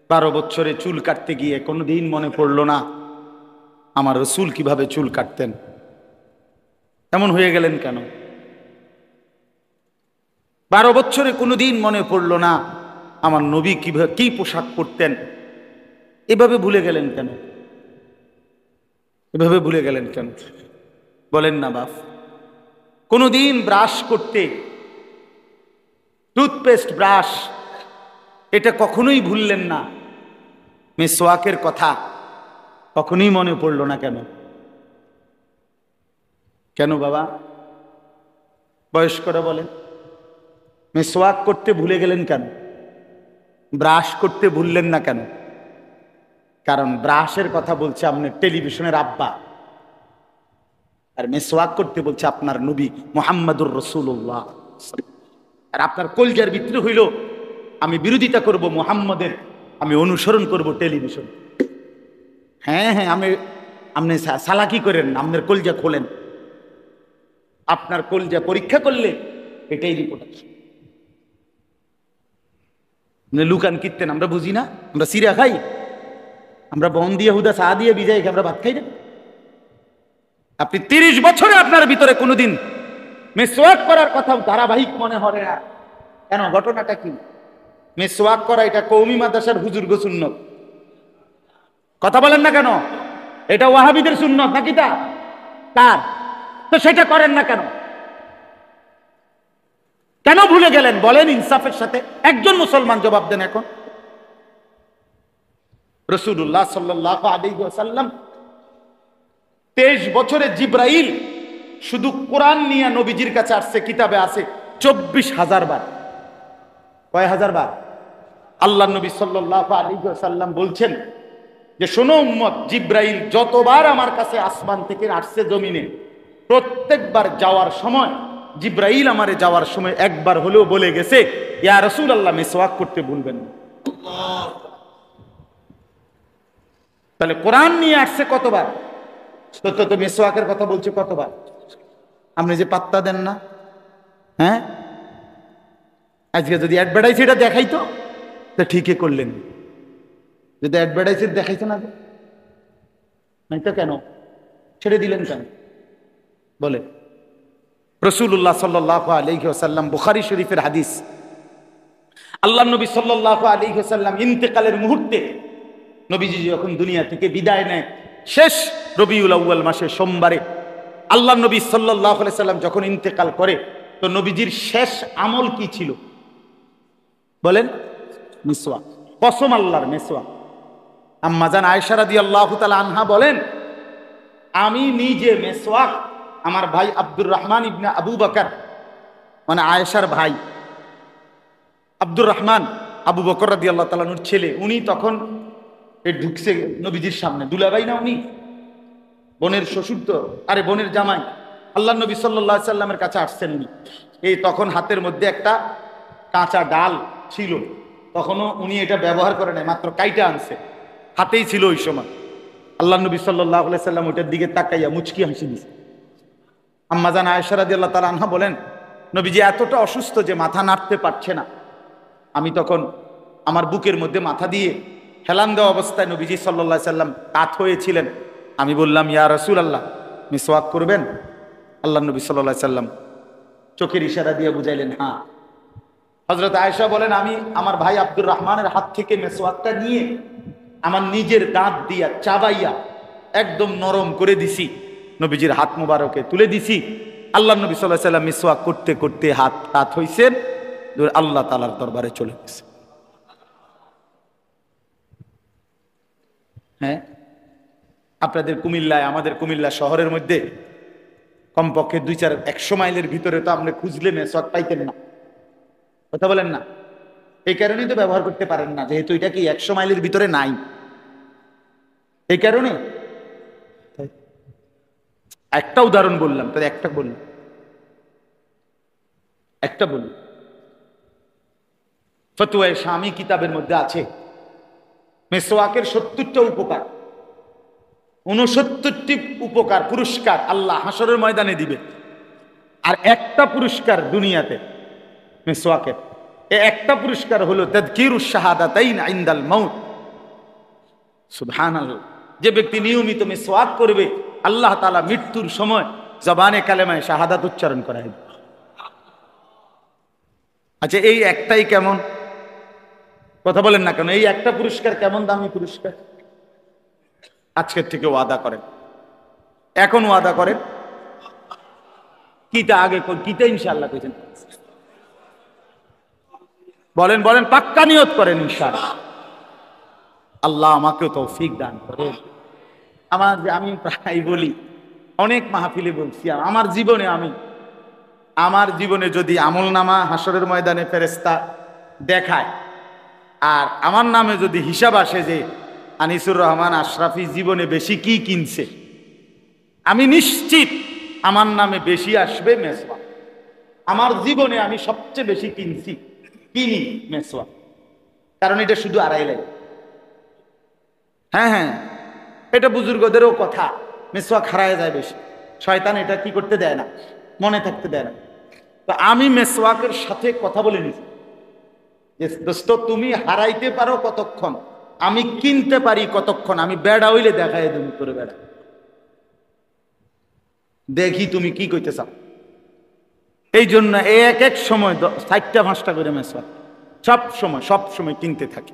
12 বছরে চুল কাটতে গিয়ে কোনোদিন মনে পড়লো না আমার রাসূল কিভাবে চুল কাটতেন? এমন হয়ে গেলেন কেন? 12 বছরে কোনোদিন মনে পড়লো না আমার নবী কিভাবে কি পোশাক পরতেন? এভাবে ভুলে গেলেন কেন? এভাবে ভুলে গেলেন কেন বলেন না বাপ? কোনোদিন ব্রাশ করতে, টুথপেস্ট ব্রাশ এটা কখনোই ভুললেন না, মিসওয়াকের কথা কখনোই মনে পড়লো না কেন? কেন বাবা? বয়স্করা বলেন, মিসওয়াক করতে ভুলে গেলেন কেন? ব্রাশ করতে ভুললেন না কেন? কারণ ব্রাশের কথা বলছে আপনার টেলিভিশনের আব্বা, আর মিসওয়াক করতে বলছে আপনার নবী মুহাম্মদুর রাসূলুল্লাহ। আর আপনার কলজার ভিতরে হইল আমি বিরোধিতা করব মুহাম্মদের, আমি অনুসরণ করব টেলিভিশন। হ্যাঁ হ্যাঁ, আপনি সালাকি করেন, আপনার কলজা খোলেন, আপনার কলজা পরীক্ষা করলে এটাই রিপোর্ট আছে। লুকান কীর্তেন আমরা বুঝি না, আমরা সিরা খাই, আমরা বন দিয়ে হুদা চা দিয়ে বিজাই আমরা ভাত খাই না। আপনি 30 বছরে আপনার ভিতরে কোনোদিন মিসওয়াক করার কথা ধারাবাহিক মনে হয় না কেন? ঘটনাটা কি? মিসওয়াক করা এটা কওমি মাদ্রাসার হুজুর গো সুন্নত, কথা বলেন না কেন? এটা ওয়াহাবিদের সুন্নত নাকি? তা কার? তো সেটা করেন না কেন? কেন ভুলে গেলেন বলেন ইনসাফের সাথে? একজন মুসলমান জবাব দেন এখন। রাসূলুল্লাহ সাল্লাল্লাহু আলাইহি ওয়াসাল্লাম 23 বছরে জিব্রাইল শুধু কোরআন নিয়ে নবীজির কাছে আসছে, কিতাবে আছে 24,000 বার। কয় হাজার বার? আল্লাহ নবী সাল্লাল্লাহু আলাইহি ওয়াসাল্লাম বলছেন যে শোনো উম্মত, জিব্রাইল যতবার আমার কাছে আসমান থেকে আসছে জমিনে, প্রত্যেকবার যাওয়ার সময় জিব্রাইল আমারে যাওয়ার সময় একবার হলেও বলে গেছে ইয়া রাসূলুল্লাহ মিসওয়াক করতে ভুলবেন না। তাহলে কোরআন নিয়ে আসছে কতবার, তো মিসওয়াকের কথা বলছে কতবার? আপনি যে পাত্তা দেন না। হ্যাঁ, আজকে যদি অ্যাডভার্টাইজ এটা দেখাইতো তো ঠিকই করলেন, যদি অ্যাডভার্টাইজ দেখাইতো না নাই তো কেন ছেড়ে দিলেন কেন বলে? রাসূলুল্লাহ সাল্লাল্লাহু আলাইহি ওয়াসাল্লাম, বুখারী শরীফের হাদিস, আল্লাহ নবী সাল্লাল্লাহু আলাইহি ওয়াসাল্লাম ইন্তেকালের মুহূর্তে নবীজি যখন দুনিয়া থেকে বিদায় নেয়, শেষ রবিউল আউয়াল মাসে সোমবারে আল্লাহ নবী সাল্লাল্লাহু আলাইহি সাল্লাম যখন ইন্তেকাল করে, তো নবীজির শেষ আমল কি ছিল বলেন? মিসওয়াক। কসম আল্লাহর, মিসওয়াক। আম্মা জান আয়েশা রাদিয়াল্লাহু তাআলা আনহা বলেন, আমি নিজে মিসওয়াক আমার ভাই আব্দুর রহমান ইবনে আবু বকর, মানে আয়েশার ভাই আব্দুর রহমান আবু বকর রাদিয়াল্লাহু তাআলা আনহুর ছেলে, উনি তখন ঢুকছে নবীজির সামনে, দুলাভাই না উনি, বোনের শ্বশুর তো, আরে বোনের জামাই, আল্লাহ নবী সাল্লাল্লাহু আলাইহি সাল্লামের কাছে আসছেন উনি। এই তখন হাতের মধ্যে একটা কাঁচা ডাল ছিল, তখনও উনি এটা ব্যবহার করে নাই, মাত্র কাইটা আনছে, হাতেই ছিল ওই সময়। আল্লাহ নবী সাল্লাল্লাহু আলাইহি সাল্লাম ওটার দিকে তাকাইয়া মুচকি হাসি দিছে। আম্মা জান আয়েশা রাদিয়াল্লাহু তাআলা আনহা বলেন, নবীজি এতটা অসুস্থ যে মাথা নাড়তে পারছে না, আমি তখন আমার বুকের মধ্যে মাথা দিয়ে হেলান দেওয়া অবস্থায় নবীজি সাল্লাল্লাহু আলাইহি সাল্লাম কাত হয়েছিলেন। আমি বললাম, ইয়া রাসূলুল্লাহ, মিসওয়াক করবেন? আল্লাহ নবী সাল্লাল্লাহু আলাইহি সাল্লাম চোখের ইশারা দিয়ে বুঝাইলেন হ্যাঁ। হযরত আয়েশা বলেন, আমি আমার ভাই আব্দুর রহমানের হাত থেকে মিসওয়াকটা নিয়ে আমার নিজের দাঁত দিয়া চাবাইয়া একদম নরম করে দিছি, নবীজির হাত মুবারকে তুলে দিছি। আল্লাহ নবী সাল্লাল্লাহু আলাইহি সাল্লাম মিসওয়াক করতে করতে হাত কাত হইছেন, আল্লাহ তাআলার দরবারে চলে গেছে। হ্যাঁ, আপনাদের কুমিল্লায়, আমাদের কুমিল্লা শহরের মধ্যে কমপক্ষে 100 মাইলের ভিতরে তো আপনি খুঁজলে মেসওয়াক পাইতেন না। কথা বলেন না? এই কারণেই তো ব্যবহার করতে পারেন না, যেহেতু এটা কি 100 মাইলের ভিতরে নাই। এই কারণে একটা উদাহরণ বললাম, তাহলে একটা বললাম, ফতোয়ায়ে শামী কিতাবের মধ্যে আছে মেসওয়াকের 70টা উপকার, 69টি উপকার পুরস্কার আল্লাহ হাসরের ময়দানে দিবে, আর একটা পুরস্কার দুনিয়াতে মিসওয়াকের। এই একটা পুরস্কার হলো তাযকিরুশ শাহাদাতাইন ইনদাল মাউত। সুবহানাল্লাহ। যে ব্যক্তি নিয়মিত মিসওয়াক করবে, আল্লাহ তাআলা মৃত্যুর সময় জবানে কালেমায়ে শাহাদাত উচ্চারণ করায়। আচ্ছা, এই একটাই কেমন? কথা বলেন না কেন? এই একটা পুরস্কার কেমন দামি পুরস্কার? আজকের থেকে ওয়াদা করেন, এখন ওয়াদা করেন। কিটা আগে কিটা ইনশাআল্লাহ কইছেন? বলেন বলেন, পাক্কা নিয়ত করেন ইনশাআল্লাহ। আল্লাহ আমাকেও তৌফিক দান করেন। আমি প্রায় বলি, অনেক মাহফিলে বলছি, আমার জীবনে যদি আমলনামা হাসরের ময়দানে ফেরেশতা দেখায়, আর আমার নামে যদি হিসাব আসে যে আনিসুর রহমান আশরাফি জীবনে বেশি কি কিনছে, আমি নিশ্চিত আমার নামে বেশি আসবে মেসওয়াক। আমার জীবনে আমি সবচেয়ে বেশি কিনি মেসওয়াক, কারণ এটা শুধু আড়াই লাগে। হ্যাঁ হ্যাঁ, এটা বুজুর্গদেরও কথা, মেসওয়াক হারায় যায় বেশি, শয়তান এটা কি করতে দেয় না, মনে থাকতে দেয় না। তো আমি মেসওয়াকের সাথে কথা বলে নিছি যে দোস্ত, তুমি হারাইতে পারো কতক্ষণ, আমি কিনতে পারি কতক্ষণ। আমি বেড়া হইলে দেখাই তুমি করে বেড়া, দেখি তুমি কি কইতে চাও। এই জন্য এক এক সময় 4টা 5টা করে মেসওয়াক সব সময় কিনতে থাকি।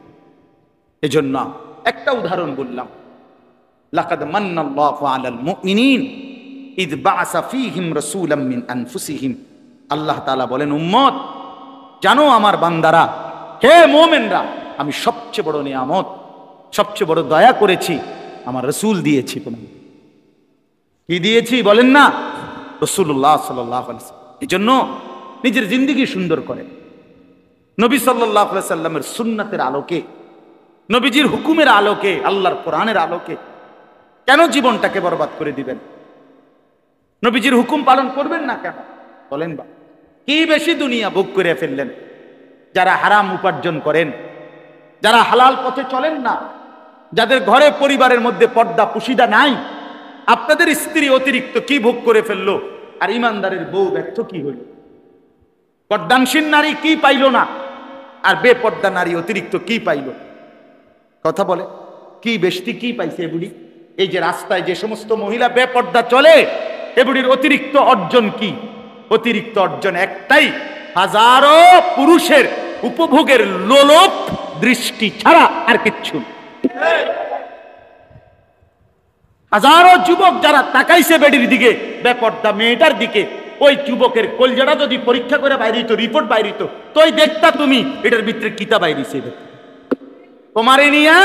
এই জন্য একটা উদাহরণ বললাম, লাকাদ মান্নাল্লাহু আলাল মুমিনিন ইদ বাআসা ফীহিম রাসূলাম মিন আনফুসিহিম। আল্লাহ তাআলা বলেন, উম্মত জানো আমার বান্দারা, হে মুমিনরা, আমি সবচেয়ে বড় নিয়ামত, সবচেয়ে বড় দয়া করেছি, আমার রাসূল দিয়েছি তোমাকে। কি দিয়েছি বলেন না? রাসূলুল্লাহ সাল্লাল্লাহু আলাইহি ওয়াসাল্লাম। এই জন্য নিজের জিন্দেগি সুন্দর করে নবী সাল্লাল্লাহু আলাইহি ওয়াসাল্লামের সুন্নাতের আলোকে, নবীজির হুকুমের আলোকে, আল্লাহর কোরআনের আলোকে কেন জীবনটাকে বরবাদ করে দিবেন? নবীজির হুকুম পালন করবেন না কেন বলেন? বা কি বেশি দুনিয়া ভোগ করে ফেললেন? যারা হারাম উপার্জন করেন, যারা হালাল পথে চলেন না, যাদের ঘরে পরিবারের মধ্যে পর্দা পুশিদা নাই, আপনাদের স্ত্রী অতিরিক্ত কি ভোগ করে ফেললো, আর ইমানদারের বউ ব্যর্থ কি হইল? পর্দানশীল নারী কি পাইল না, আর বেপর্দা নারী অতিরিক্ত কি পাইল? কথা বলে, কি বেশি কি পাইছে এ বুড়ি? এই যে রাস্তায় যে সমস্ত মহিলা বেপর্দা চলে, এ বুড়ির অতিরিক্ত অর্জন কি? অতিরিক্ত অর্জন একটাই, হাজারো পুরুষের উপভোগের লোলুপ দৃষ্টি ছাড়া আর কিচ্ছু। হাজারো যুবক যারা তাকাইছে বেডির দিকে, বেপর্দা মেয়েটার দিকে, ওই যুবকের কলজাটা যদি পরীক্ষা করে বাইরিত, রিপোর্ট বাইরিত, তোই দেখতা তুমি এটার ভিতরে কিতা বাইরিছে। তোমারে নিয়া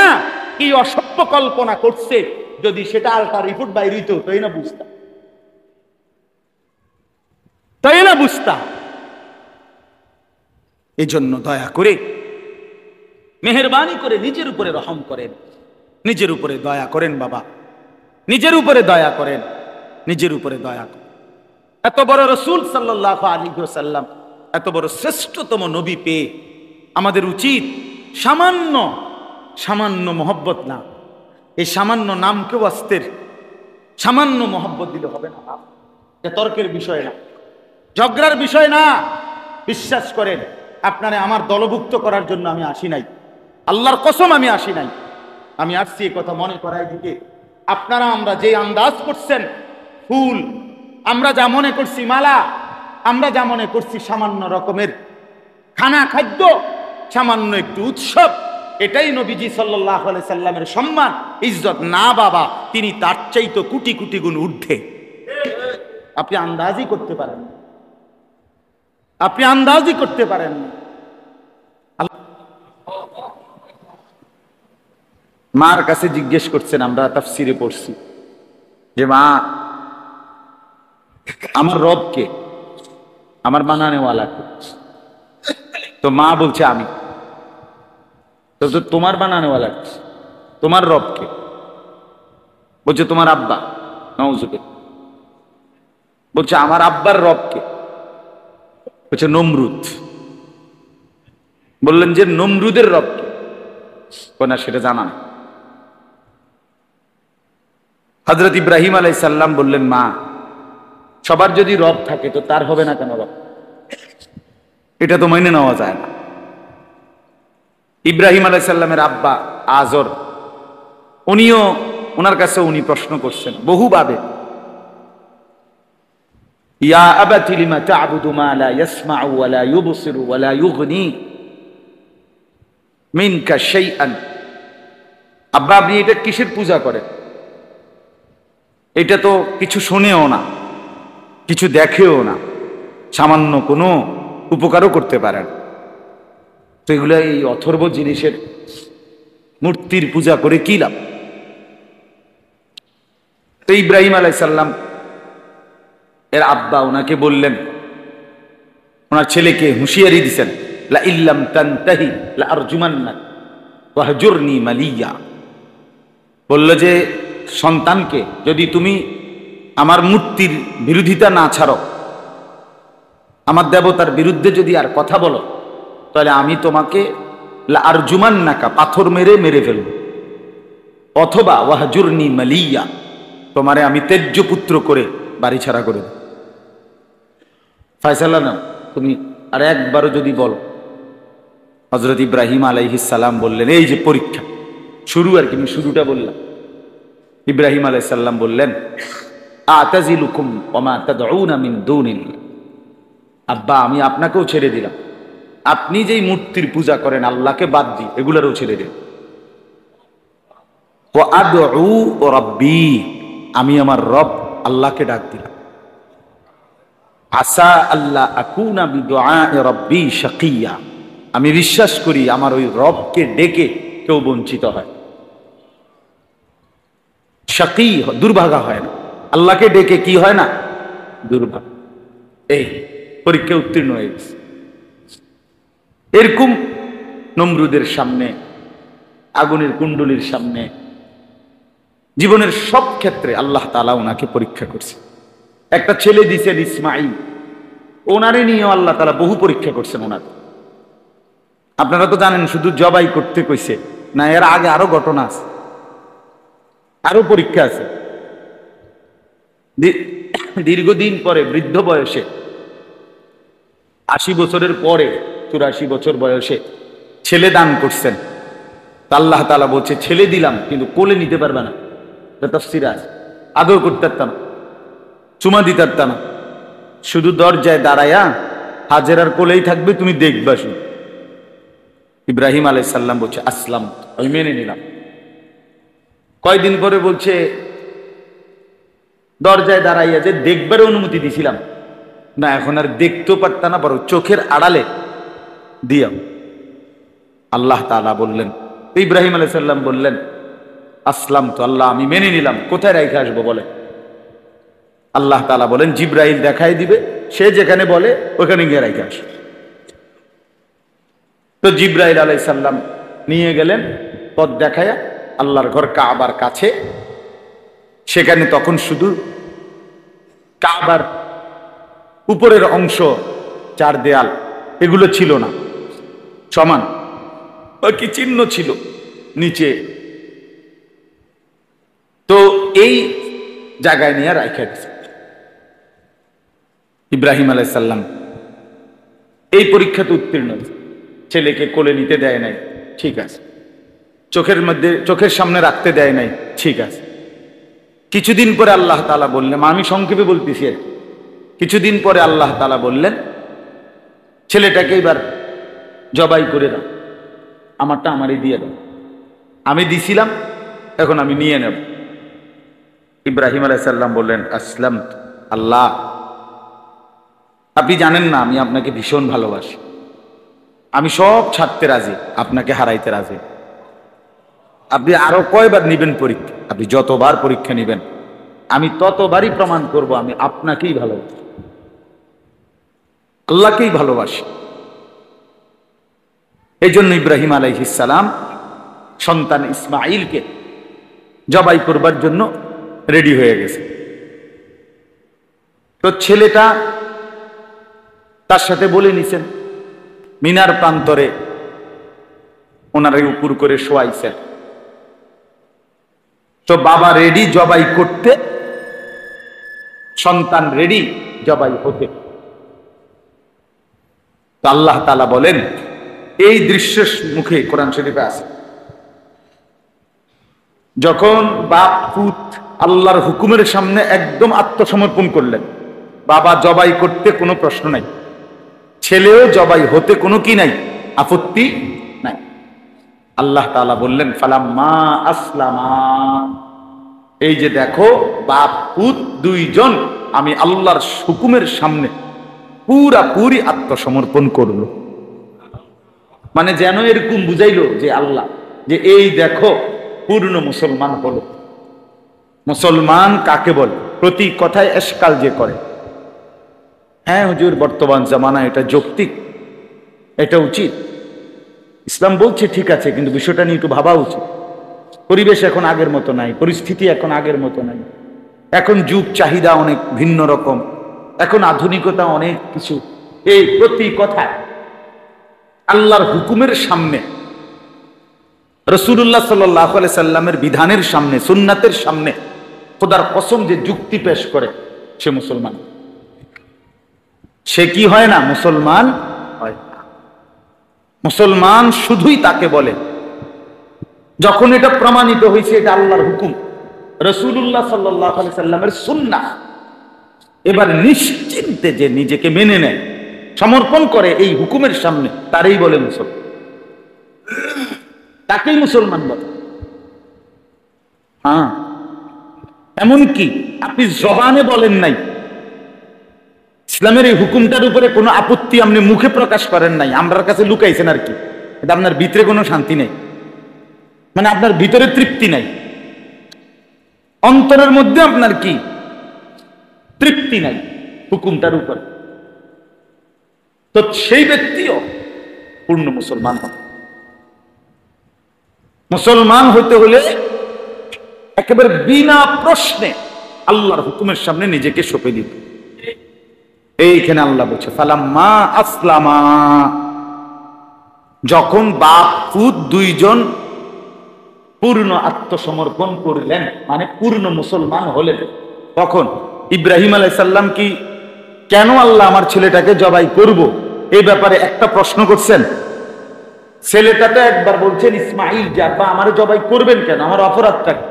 কি অসভ্য কল্পনা করছে, যদি সেটা আলটা রিপোর্ট বাইরিত, তাই না বুঝতা। এই জন্য দয়া করে, মেহেরবানি করে নিজের উপরে রহম করেন, নিজের উপরে দয়া করেন বাবা, নিজের উপরে দয়া করেন, নিজের উপরে দয়া করেন। এত বড় রাসূল সাল্লাল্লাহু আলাইহি ওয়াসাল্লাম, এত বড় শ্রেষ্ঠতম নবী পেয়ে আমাদের উচিত সামান্য সামান্য মহব্বত না, এই সামান্য নামকেও আস্তের সামান্য মহব্বত দিলে হবে না। এটা তর্কের বিষয় না, ঝগড়ার বিষয় না। বিশ্বাস করেন, আপনারে আমার দলভুক্ত করার জন্য আমি আসি নাই, আল্লাহর কসম আমি আসি নাই। আমি আসছি এ কথা মনে করাই দিকে। আপনারা আমরা যে আন্দাজ করছেন ফুল, আমরা যা মনে করছি মালা, আমরা যা মনে করছি সামান্য রকমের খানা খাদ্য, সামান্য একটু উৎসব, এটাই নবীজি সাল্লাল্লাহু আলাইহি সাল্লামের সম্মান ইজ্জত না বাবা, তিনি তার চাইতে কোটি কোটি গুণ ঊর্ধ্বে। আপনি আন্দাজই করতে পারেন, আপনি আন্দাজই করতে পারেন। মার কাছে জিজ্ঞেস করছেন, আমরা তাফসিরে পড়ছি যে মা আমার রব কে, আমার বানানেওয়ালা কে? তো মা বলছে আমি। তো তোমার বানানেওয়ালা কে, তোমার রব কে? বলছে তোমার আব্বা। নাউজুবিল্লাহ। বলছে আমার আব্বার রব কে? বলছে নমরুদ। বললেন যে নমরুদের রব কে? না সেটা জানা না। হযরত ইব্রাহিম আলাইহিস সালাম বললেন মা সবার যদি রব থাকে তো তার হবে না কেন রব? এটা তো মেনে নেওয়া যায় না। ইব্রাহিম আলাইহিস সালামের আব্বা আজর, উনিও ওনার কাছে উনি প্রশ্ন করছেন বহুভাবে, ইয়া আবাতি লিমা তা'বুদু মা লা ইয়াসমা'ু ওয়া লা ইউবসিরু ওয়া লা ইউগনি মিনকা শাইআন। আব্বা আপনি এটা কিসের পূজা করেন? এটা তো কিছু শুনেও না, কিছু দেখেও না, সামান্য কোনো উপকারও করতে পারেন। তো এগুলো এই অথর্ব জিনিসের মূর্তির পূজা করে কি লাভ? তো ইব্রাহিম আলাইহিস সালাম এর আব্বা ওনাকে বললেন, ওনার ছেলেকে হুঁশিয়ারি দিছেন, লা ইল্লাম তানতাহি লা আরজুমান্নাক ওয়াহজুরনি মালিয়া। বলল যে সন্তানকে যদি তুমি আমার মূর্তির বিরোধিতা না ছাড়ো, আমার দেবতার বিরুদ্ধে যদি আর কথা বলো, তাহলে আমি তোমাকে লা আরজুমান্নাকা পাথর মেরে মেরে ফেলব, অথবা ওয়াহজুরনি মালিয়া তোমারে আমি তেজ্য পুত্র করে বাড়ি ছাড়া করে দেব। ফয়সালা না তুমি আর একবারও যদি বলো। হযরত ইব্রাহিম আলাইহিস সালাম বললেন, এই যে পরীক্ষা শুরু আর কি, আমি শুরুটা বললাম। ইব্রাহিম আলাইহিস সালাম বললেন, আতাজিলুকুম ওয়া মা তাদউনা মিন দুনিল্লাহ। আব্বা আমি আপনাকেও ছেড়ে দিলাম, আপনি যেই মূর্তির পূজা করেন আল্লাহকে বাদ দিয়ে এগুলারও ছেড়ে দিন। ওয়া আদউ রাব্বি, আমি আমার রব আল্লাহকে ডাক দিলাম। আসা আল্লাহ আকুনা বিদুআই রাব্বি শাকিয়া, আমি বিশ্বাস করি আমার ওই রবকে ডেকে কেউ বঞ্চিত হয়, শাকী দুর্ভাগা হয় না। আল্লাহকে ডেকে কি হয় না? দুর্ভাগা। এই পরীক্ষা উত্তীর্ণ হয়ে গেছে। এরকম নমরুদের সামনে, আগুনের কুণ্ডলীর সামনে, জীবনের সব ক্ষেত্রে আল্লাহ তাআলা ওনাকে পরীক্ষা করছে। একটা ছেলে দিছেন ইসমাঈল, ওনারে নিয়ে আল্লাহ তাআলা বহু পরীক্ষা করছেন ওনাকে। আপনারা তো জানেন শুধু জবাই করতে কইছে না, এর আগে আরো ঘটনা আছে, আরো পরীক্ষা আছে। দীর্ঘদিন পরে বৃদ্ধ বয়সে ৮০ বছরের পরে ৮৪ বছর বয়সে ছেলে দান করছেন। আল্লাহ তাআলা বলছে ছেলে দিলাম কিন্তু কোলে নিতে পারবে না। তাফসীরে আছে আদর করতে পারত না, চুমা দিতে পারত না, শুধু দরজায় দাঁড়ায়া হাজেরার কোলেই থাকবে, তুমি দেখবা শুধু। ইব্রাহিম আলাইহিস সালাম বলছে আসলাম, আমি মেনে নিলাম। কয়দিন পরে বলছে দরজায় দাঁড়াইয়া যে দেখবার অনুমতি দিছিলাম না, এখন আর দেখতেও পারত না, বড় চোখের আড়ালে দিয়াও। আল্লাহ তাআলা বললেন, ইব্রাহিম আলাইহিস সালাম বললেন আসলাম তো, আল্লাহ আমি মেনে নিলাম, কোথায় রেখে আসবো বলে? আল্লাহ তাআলা বলেন জিব্রাইল দেখাই দিবে, সে যেখানে বলে ওখানে গিয়ে রেখে আসে। তো জিব্রাইল আলাইহিস সালাম নিয়ে গেলেন পথ দেখায়া আল্লাহর ঘর কাবার কাছে। সেখানে তখন শুধু কাবার উপরের অংশ, চার দেয়াল এগুলো ছিল না সমান, কি চিহ্ন ছিল নিচে। তো এই জায়গায় নিয়ে রাখা গেছে। ইব্রাহিম আলাইহিস সালাম এই পরীক্ষাতে উত্তীর্ণ হয়েছে, ছেলেকে কোলে নিতে দেয় নাই, ঠিক আছে। চোখের সামনে রাখতে দেয় নাই, ঠিক আছে। কিছুদিন পরে আল্লাহ তাআলা বললেন, আমি সংক্ষেপে বলতেছি আর কি। কিছুদিন পরে আল্লাহ তাআলা বললেন, ছেলেটাকে এবার জবাই করে দাও, আমারটা আমারই দিয়ে দাও, আমি দিছিলাম, এখন আমি নিয়ে নেব। ইব্রাহিম আলাইহিস সালাম বললেন, আসলাম, আল্লাহ আপনি জানেন না আমি আপনাকে ভীষণ ভালোবাসি, আমি সব ছাড়তে রাজি, আপনাকে হারাইতে রাজি। আপনি আরো কয়বার নিবেন পরীক্ষা, আপনি যতবার পরীক্ষা নিবেন আমি ততবারই প্রমাণ করব আমি আপনাকেই ভালোবাসি, আল্লাহকেই ভালোবাসি। এই জন্য ইব্রাহিম আলাইহিস সালাম সন্তান ইসমাঈলকে জবাই করবার জন্য রেডি হয়ে গেছে। তো ছেলেটা তার সাথে বলে নিছেন, মিনার প্রান্তরে ওনারে উপর করে শোয়াইছেন। তো বাবা রেডি জবাই করতে, সন্তান রেডি জবাই হতে। তো আল্লাহ তাআলা বলেন, এই দৃশ্যের মুখে কোরআন শরীফে আছে, যখন বাপ পুত আল্লাহর হুকুমের সামনে একদম আত্মসমর্পণ করলেন, বাবা জবাই করতে কোনো প্রশ্ন নাই, ছেলেও জবাই হতে কোনো কি নাই, আপত্তি নাই। আল্লাহ তাআলা বললেন, ফালাম্মা আসলামা, এই যে দেখো বাপ পুত দুইজন আমি আল্লাহর হুকুমের সামনে পুরাপুরি আত্মসমর্পণ করলো। মানে যেন এরকম বুঝাইলো যে আল্লাহ, যে এই দেখো পূর্ণ মুসলমান হলো। মুসলমান কাকে বলে? প্রতি কথায় এশকাল যে করে, হ্যাঁ হুজুর বর্তমান জামানা এটা যৌক্তিক, এটা উচিত, ইসলাম বলছে ঠিক আছে, কিন্তু বিষয়টা নিয়ে একটু ভাবা উচিত। পরিবেশ এখন আগের মতো নাই, পরিস্থিতি এখন আগের মতো নাই, এখন যুগ চাহিদা অনেক ভিন্ন রকম, এখন আধুনিকতা অনেক কিছু। এই প্রতি কথায় আল্লাহর হুকুমের সামনে, রাসূলুল্লাহ সাল্লাল্লাহু আলাইহি সাল্লামের বিধানের সামনে, সুন্নাতের সামনে খোদার কসম যে যুক্তি পেশ করে, সে মুসলমান। সে কি হয় না? মুসলমান হয় না। মুসলমান শুধুই তাকে বলে যখন এটা প্রমাণিত হয়েছে এটা আল্লাহর হুকুম, রাসূলুল্লাহ সাল্লাল্লাহু আলাইহি সাল্লামের সুন্নাহ, এবার নিশ্চিন্তে যে নিজেকে মেনে নেয়, সমর্পণ করে এই হুকুমের সামনে, তারই বলে মুসলমান, তাকেই মুসলমান বলে। হ্যাঁ, এমনকি আপনি জবানে বলেন নাই, ইসলামের এই হুকুমটার উপরে কোনো আপত্তি আপনি মুখে প্রকাশ করেন নাই, আমরার কাছে লুকাইছেন আর কি, এটা আপনার ভিতরে কোনো শান্তি নেই, মানে আপনার ভিতরে তৃপ্তি নাই, অন্তরের মধ্যে আপনার কি তৃপ্তি নাই হুকুমটার উপরে, তো সেই ব্যক্তিও পূর্ণ মুসলমান হবে। মুসলমান হইতে হলে একেবারে বিনা প্রশ্নে আল্লাহর হুকুমের সামনে নিজেকে সঁপে দিতে। এইখানে আল্লাহ বলছে, ফালাম্মা আসলামা, যখন বাপ পুত দুইজন পূর্ণ আত্মসমর্পণ করলেন, মানে পূর্ণ মুসলমান হলেন, তখন ইব্রাহিম আলাইহিস সালাম কি কেন আল্লাহ আমার ছেলেটাকে জবাই করব এই ব্যাপারে একটা প্রশ্ন করছেন? ছেলেটা তো একবার বলছেন, ইসমাঈল যে আব্বা আমারে জবাই করবেন কেন, আমার অপরাধটা কি,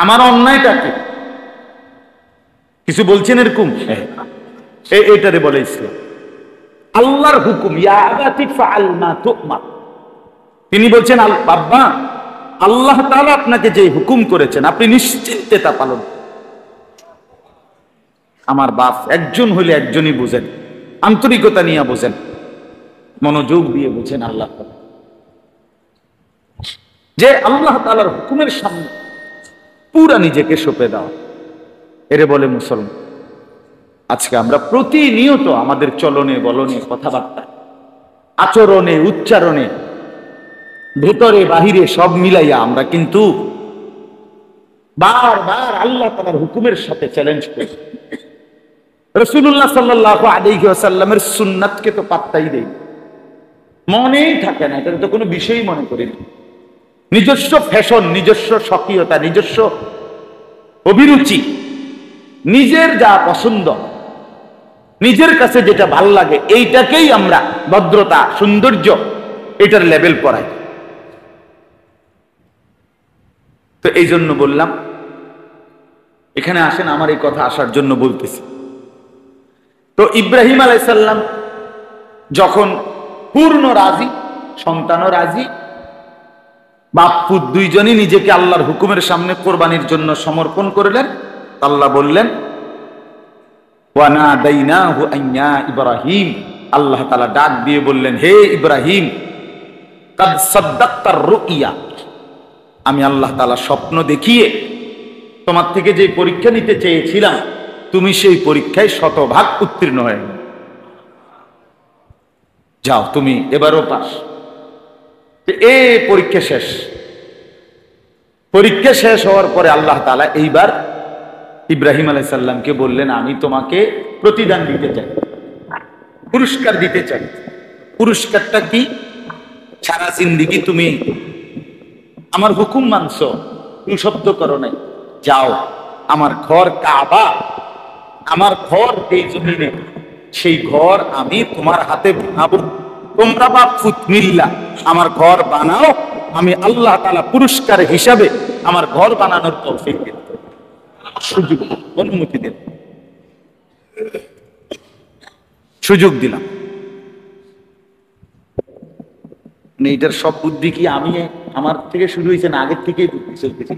আমার অন্যায়টা কি, কিছু বলছেন এরকম? এইটারে বলে ইসলাম, আল্লাহর হুকুম, ইয়া আবাতি ফাআল মা তুমার। তিনি বলছেন, বাবা আল্লাহ তাআলা আপনাকে যে হুকুম করেছেন আপনি নিশ্চিন্তে তা পালন। আমার বাপ একজন হইলে একজনই বুঝেন, আন্তরিকতা নিয়ে বুঝেন, মনোযোগ দিয়ে বুঝেন আল্লাহ তাআলা, যে আল্লাহ তাআলার হুকুমের সামনে পুরা নিজেকে সঁপে দেওয়া, এরে বলে মুসলমান। আজকে আমরা প্রতিনিয়ত আমাদের চলনে বলনে, কথাবার্তা, আচরণে, উচ্চারণে, ভেতরে বাহিরে সব মিলাইয়া আমরা কিন্তু বারবার আল্লাহ তাআলার হুকুমের সাথে চ্যালেঞ্জ করি। রাসূলুল্লাহ সাল্লাল্লাহু আলাইহি ওয়াসাল্লামের সুন্নাতকে তো পাত্তাই দেই, মনেই থাকে না, এটা তো কোনো বিষয়ই মনে করি না। নিজস্ব ফ্যাশন, নিজস্ব স্বকীয়তা, নিজস্ব অভিরুচি, নিজের যা পছন্দ, নিজের কাছে যেটা ভাল লাগে, এইটাকেই আমরা ভদ্রতা, সৌন্দর্য, এটার লেভেল পড়াই। তো এই জন্য বললাম, এখানে আসেন, আমার এই কথা আসার জন্য বলতেছি। তো ইব্রাহিম আলাইহিস সালাম যখন পূর্ণ রাজি, সন্তানও রাজি, বাপ পুত দুইজনই নিজেকে আল্লাহর হুকুমের সামনে কোরবানির জন্য সমর্পণ করলেন, আল্লাহ বললেন ওয়া নাদাইনাহু আইয়া ইব্রাহিম, আল্লাহ তাআলা ডাক দিয়ে বললেন, হে ইব্রাহিম, কাদ সাদ্দাক্তার রুইয়া, আমি আল্লাহ তাআলা স্বপ্ন দেখিয়ে তোমার থেকে যে পরীক্ষা নিতে চেয়েছিলাম, তুমি সেই পরীক্ষায় শতভাগ উত্তীর্ণ হয়ে যাও, তুমি এবারও পাস। এই পরীক্ষা শেষ। পরীক্ষা শেষ হওয়ার পরে আল্লাহ তাআলা এইবার ইব্রাহিম আলাইহিস সালামকে বললেন, আমি তোমাকে প্রতিদান দিতে চাই, পুরস্কার দিতে চাই। পুরস্কারটা কি? সারা জিন্দেগি তুমি আমার হুকুম মানছো, তুমি শব্দ করো নাই, যাও আমার ঘর কাবা, আমার ঘর এই জমিনে, সেই ঘর আমি তোমার হাতে বানাবো, তোমরা বাপ পুত মিল্লা আমার ঘর বানাও, আমি আল্লাহ তাআলা পুরস্কার হিসাবে আমার ঘর বানানোর তৌফিক দিন, সুযোগ, অনুমতি দিন, সুযোগ দিলাম। এইটার সব বুদ্ধি কি আমি আমার থেকে শুরু হয়েছে না আগের থেকেই বুদ্ধি চলতেছি?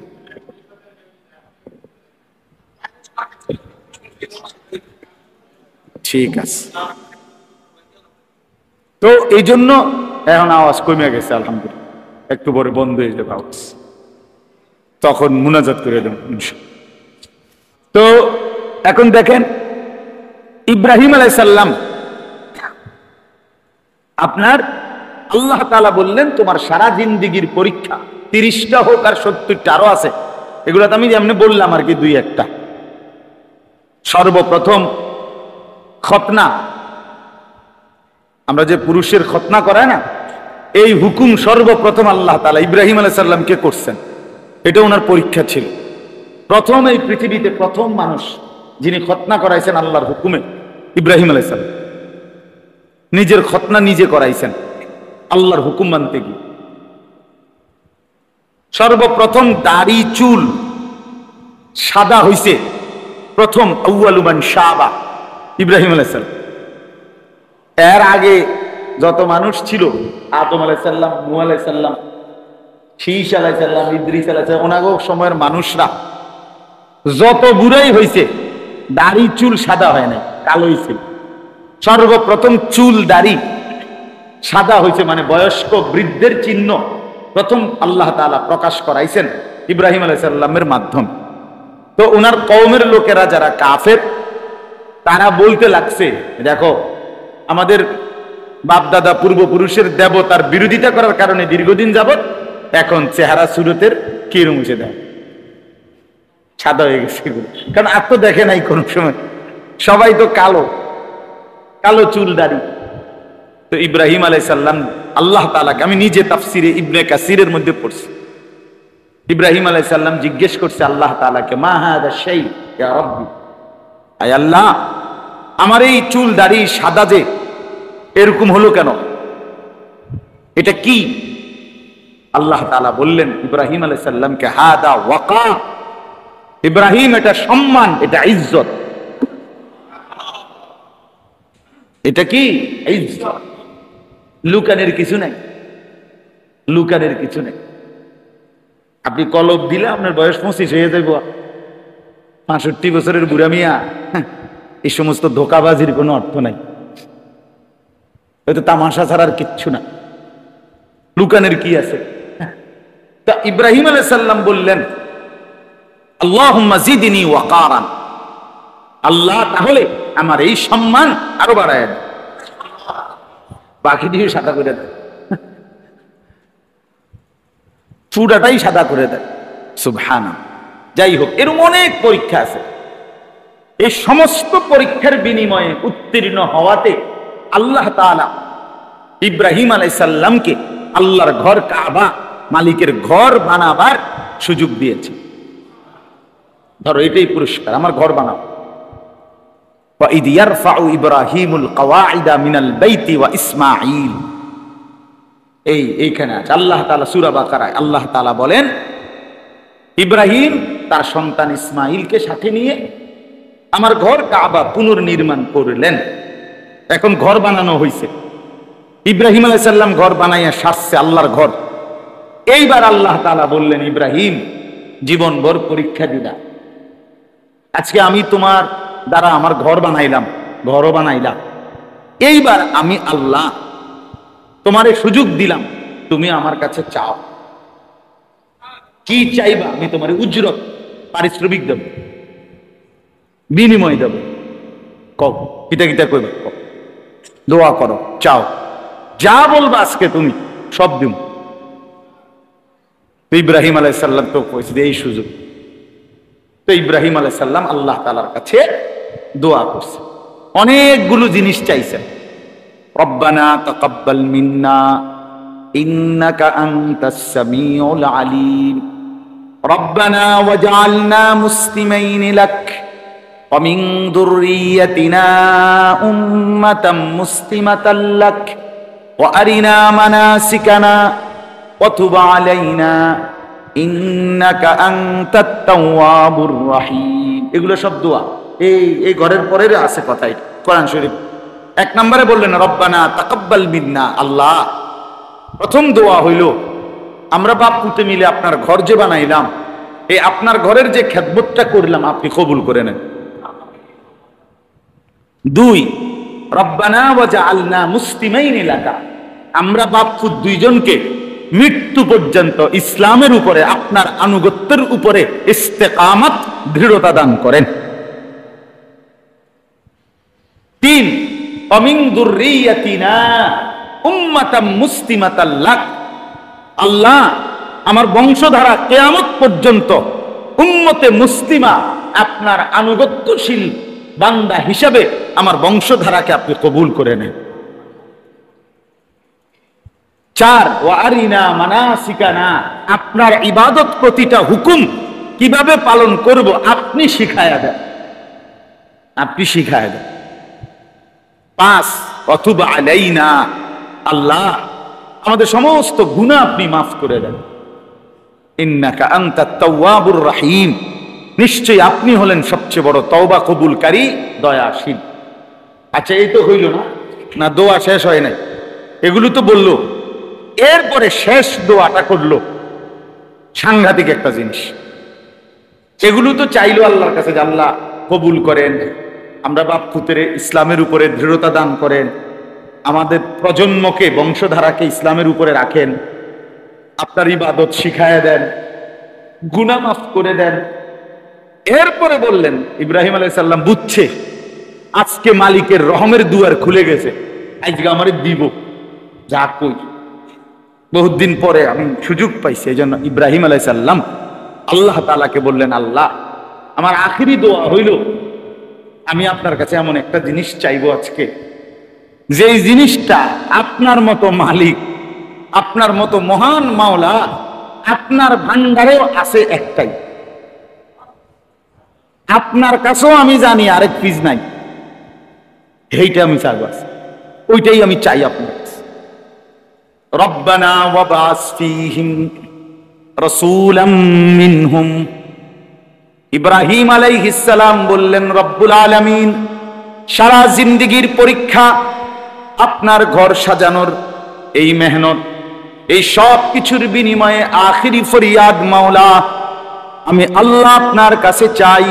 ঠিক আছে। তো এই জন্য এখন আওয়াজ কমে গেছে, আলহামদুলিল্লাহ, একটু পরে বন্ধ হয়ে যাবে আওয়াজ, তখন মুনাজাত করে দেব। তো এখন দেখেন, ইব্রাহিম আলাইহিস সালাম আপনার আল্লাহ তাআলা বললেন, তোমার সারা জিন্দেগির পরীক্ষা 30টা হোক আর 70টা আরো আছে, এগুলো তো আমি এমনি বললাম আর কি, দুই একটা। সর্বপ্রথম খতনা, আমরা যে পুরুষের খতনা করায় না, এই হুকুম সর্বপ্রথম আল্লাহ তাআলা ইব্রাহিম আলাইহিস সালামকে করছেন। এটা ওনার পরীক্ষা ছিল। প্রথম এই পৃথিবীতে প্রথম মানুষ যিনি খতনা করাইছেন আল্লাহর হুকুমে, ইব্রাহিম আলাইহিস সালাম নিজের খতনা নিজে করাইছেন আল্লাহর হুকুম মানতে গিয়ে। সর্বপ্রথম দাড়ি চুল সাদা হইছে প্রথম, আউয়ালু মান শাবা, ইব্রাহিম আলাইহিস সালাম। এর আগে যত মানুষ ছিল, আদম আলাইহিস সালাম, নূহ আলাইহিস সালাম, শীশ আলাইহিস সালাম, ইদ্রিস আলাইহিস সালাম, ওনাগো সময়ের মানুষরা যত বুড়াই হইছে, দাড়ি চুল সাদা হয় নাই, কালোই ছিল। সর্বপ্রথম চুল দাড়ি সাদা হয়েছে, মানে বয়স্ক বৃদ্ধের চিহ্ন প্রথম আল্লাহ তাআলা প্রকাশ করাইছেন ইব্রাহিম আলাইহিস সালামের মাধ্যমে। তো ওনার কওমের লোকেরা যারা কাফের, তারা বলতে লাগছে, দেখো আমাদের বাপদাদা পূর্বপুরুষের দেবতার বিরোধিতা করার কারণে দীর্ঘদিন যাবত এখন চেহারা সুরতের কিরম উঠে দেয়, সাদা হয়ে গেছে, কারণ আর তো দেখে নাই কোন সময়, সবাই তো কালো কালো চুল দাড়ি। তো ইব্রাহিম আলাইহিস সালাম আল্লাহ তাআলাকে, আমি নিজে তাফসিরে ইবনে কাসিরের মধ্যে পড়ছি, ইব্রাহিম আলাইহিস সালাম জিজ্ঞেস করছে আল্লাহ তাআলাকে, মা হাযা শাই ইয়া রাব্বি, আয় আল্লাহ, আমার এই চুল দাড়ি সাদা যে এরকম হলো কেন, এটা কি? আল্লাহ তাআলা বললেন ইব্রাহিম আলাইহিস সালামকে, হাদা ওয়াকার, ইব্রাহিম এটা সম্মান, এটা ইজ্জত। এটা কি? ইজ্জত। লুকানের কিছু নাই, লুকানের কিছু নেই। আপনি কলব দিলে আপনার বয়স 25 হয়ে যাইব, 65 বছরের বুড়া মিয়া, এই সমস্ত ধোকাবাজির কোনো অর্থ নাই, হয়তো তামাশা ছাড়ার কিচ্ছু না, লুকানের কি আছে? তা ইব্রাহিম আলাইহিস সালাম বললেন, আল্লাহুম্মা জিদনি ওয়াকারান, আল্লাহ তাহলে আমার এই সম্মান আরো বাড়ায় দেন, বাকি দিয়ে সাদা করে দেয়, চুড়াটাই সাদা করে দেয়, সুবহানাল্লাহ। যাই হোক, এরকম অনেক পরীক্ষা আছে। এই সমস্ত পরীক্ষার বিনিময়ে উত্তীর্ণ হওয়াতে আল্লাহ তাআলা ইব্রাহিম আলাইহিস সালামকে আল্লাহর ঘর কাবা, মালিকের ঘর বানাবার সুযোগ দিয়েছে। ধরো এটাই পুরস্কার, আমার ঘর বানাও। وَإِذْ يَرْفَعُ إِبْرَاهِيمُ الْقَوَاعِدَ مِنَ الْبَيْتِ وَإِسْمَاعِيلُ, এইখানে আছে আল্লাহ তাআলা সূরা বাকারায় আল্লাহ তাআলা বলেন, ইব্রাহিম তার সন্তান ইসমাইলকে সাথে নিয়ে আমার ঘর কাবা পুনর্নির্মাণ করলেন। এখন ঘর বানানো হয়েছে, ইব্রাহিম আলাইহিস সালাম ঘর বানাইয়া সারছে, আল্লাহর ঘর। এইবার আল্লাহ তাআলা বললেন, ইব্রাহিম জীবনভর পরীক্ষা দিলা, আজকে আমি তোমার দ্বারা আমার ঘর বানাইলাম, ঘরও বানাইলাম, এইবার আমি আল্লাহ তোমারে সুযোগ দিলাম, তুমি আমার কাছে চাও, কি চাইবা আমি তোমার উজরত পারিশ্রমিক দেব, বিনিময় দেব। কও কিতা কিতা কইবা, কও, দোয়া করো, চাও, যা বলবা আজকে তুমি সব দিম। ইব্রাহিম আলাইহিস সালাম তো কইছে এই সুযোগ। তো ইব্রাহিম আলাইহিস সালাম আল্লাহ তাআলার কাছে দোয়া করছে, অনেকগুলো জিনিস চাইছেন। রব্বানা তাকাব্বাল মিন্না ইন্নাকা আনতাস সামিউল আলিম, রব্বানা ওয়াজআলনা মুসলিমাইন লাক ওয়া মিন যুররিয়্যাতিনা উম্মাতাম মুসলিমাতাল লাক ওয়া আরিনা মানাসিকানা ওয়া তুব আলাইনা ইন্নাকা আনতাত তাওয়াবুর রহিম। এগুলো সব দোয়া, এই ঘরের পরের আছে কথাই কোরআন শরীফ। এক নম্বরে বললেন রব্বানা তাকাব্বাল মিন্না, আল্লাহ প্রথম দোয়া হইল আমরা বাপ পুতে মিলে আপনার ঘর যে বানাইলাম, এই আপনার ঘরের যে খেদমতটা করলাম আপনি কবুল করে নেন। দুই, রব্বানা ওয়াজআলনা মুসলিমাইন লাকা, আমরা বাপ পুত দুইজনকে মৃত্যু পর্যন্ত ইসলামের উপরে, আপনার আনুগত্যের উপরে ইস্তেকামত, দৃঢ়তা দান করেন। তিন, অমিন যুররিয়্যাতিনা উম্মাতাম মুসলিমাতাল লাক, আল্লাহ আমার বংশধারা কিয়ামত পর্যন্ত উম্মতে মুসলিমা, আপনার আনুগত্যশীল বান্দা হিসাবে আমার বংশধারাকে আপনি কবুল করে নেন। চার, ওয়া আরিনা মানাসিকানা, আপনার ইবাদত প্রতিটা হুকুম কিভাবে পালন করব আপনি শিখায়া দেন, আপনি শিখায়া দেন। পাঁচ, ওয়া তুব আলাইনা, আল্লাহ আমাদের সমস্ত গুনাহ আপনি মাফ করে দেন। ইন্নাকা আনতাত তাওয়াবুর রহিম, নিশ্চয়ই আপনি হলেন সবচেয়ে বড় তওবা কবুলকারী, দয়াশীল। আচ্ছা এই তো হইল না, না দোয়া শেষ হয় নাই, এগুলো তো বললো। এরপরে শেষ দোয়াটা করলো, সাংঘাতিক একটা জিনিস। এগুলো তো চাইলো আল্লাহর কাছে যে আল্লাহ কবুল করেন, আমরা বাপ পুত্রে ইসলামের উপরে দৃঢ়তা দান করেন, আমাদের প্রজন্মকে বংশধারাকে ইসলামের উপরে রাখেন, আপনার ইবাদত শিখায় দেন, গুনাহ মাফ করে দেন। এরপরে বললেন ইব্রাহিম আলাইহিস সালাম বুঝছে আজকে মালিকের রহমের দুয়ার খুলে গেছে, আজকে আমারে দিব, যা কই বহুত দিন পরে আমি সুযোগ পাইছি। এই জন্য ইব্রাহিম আলাইহিস সালাম আল্লাহ তাআলাকে বললেন, আল্লাহ আমার আখিরি দোয়া হইল আমি আপনার কাছে এমন একটা জিনিস চাইবো আজকে, যেই জিনিসটা আপনার মতো মালিক, আপনার মতো মহান মাওলা, আপনার ভান্ডারেও আছে একটাই, আপনার কাছেও আমি জানি আরেক পিস নাই, এইটা আমি চাইবো, ওইটাই আমি চাই আপনার কাছে। রব্বানা ওয়াবাস ফীহিম রাসূলাম মিনহুম, ইব্রাহিম আলাইহিস সালাম বললেন, রব্বুল আলামিন সারা জিন্দেগীর পরীক্ষা, আপনার ঘর সাজানোর এই মেহনত, এই সব কিছুর বিনিময়ে আখিরি ফরিয়াদ মাওলা, আমি আল্লাহ আপনার কাছে চাই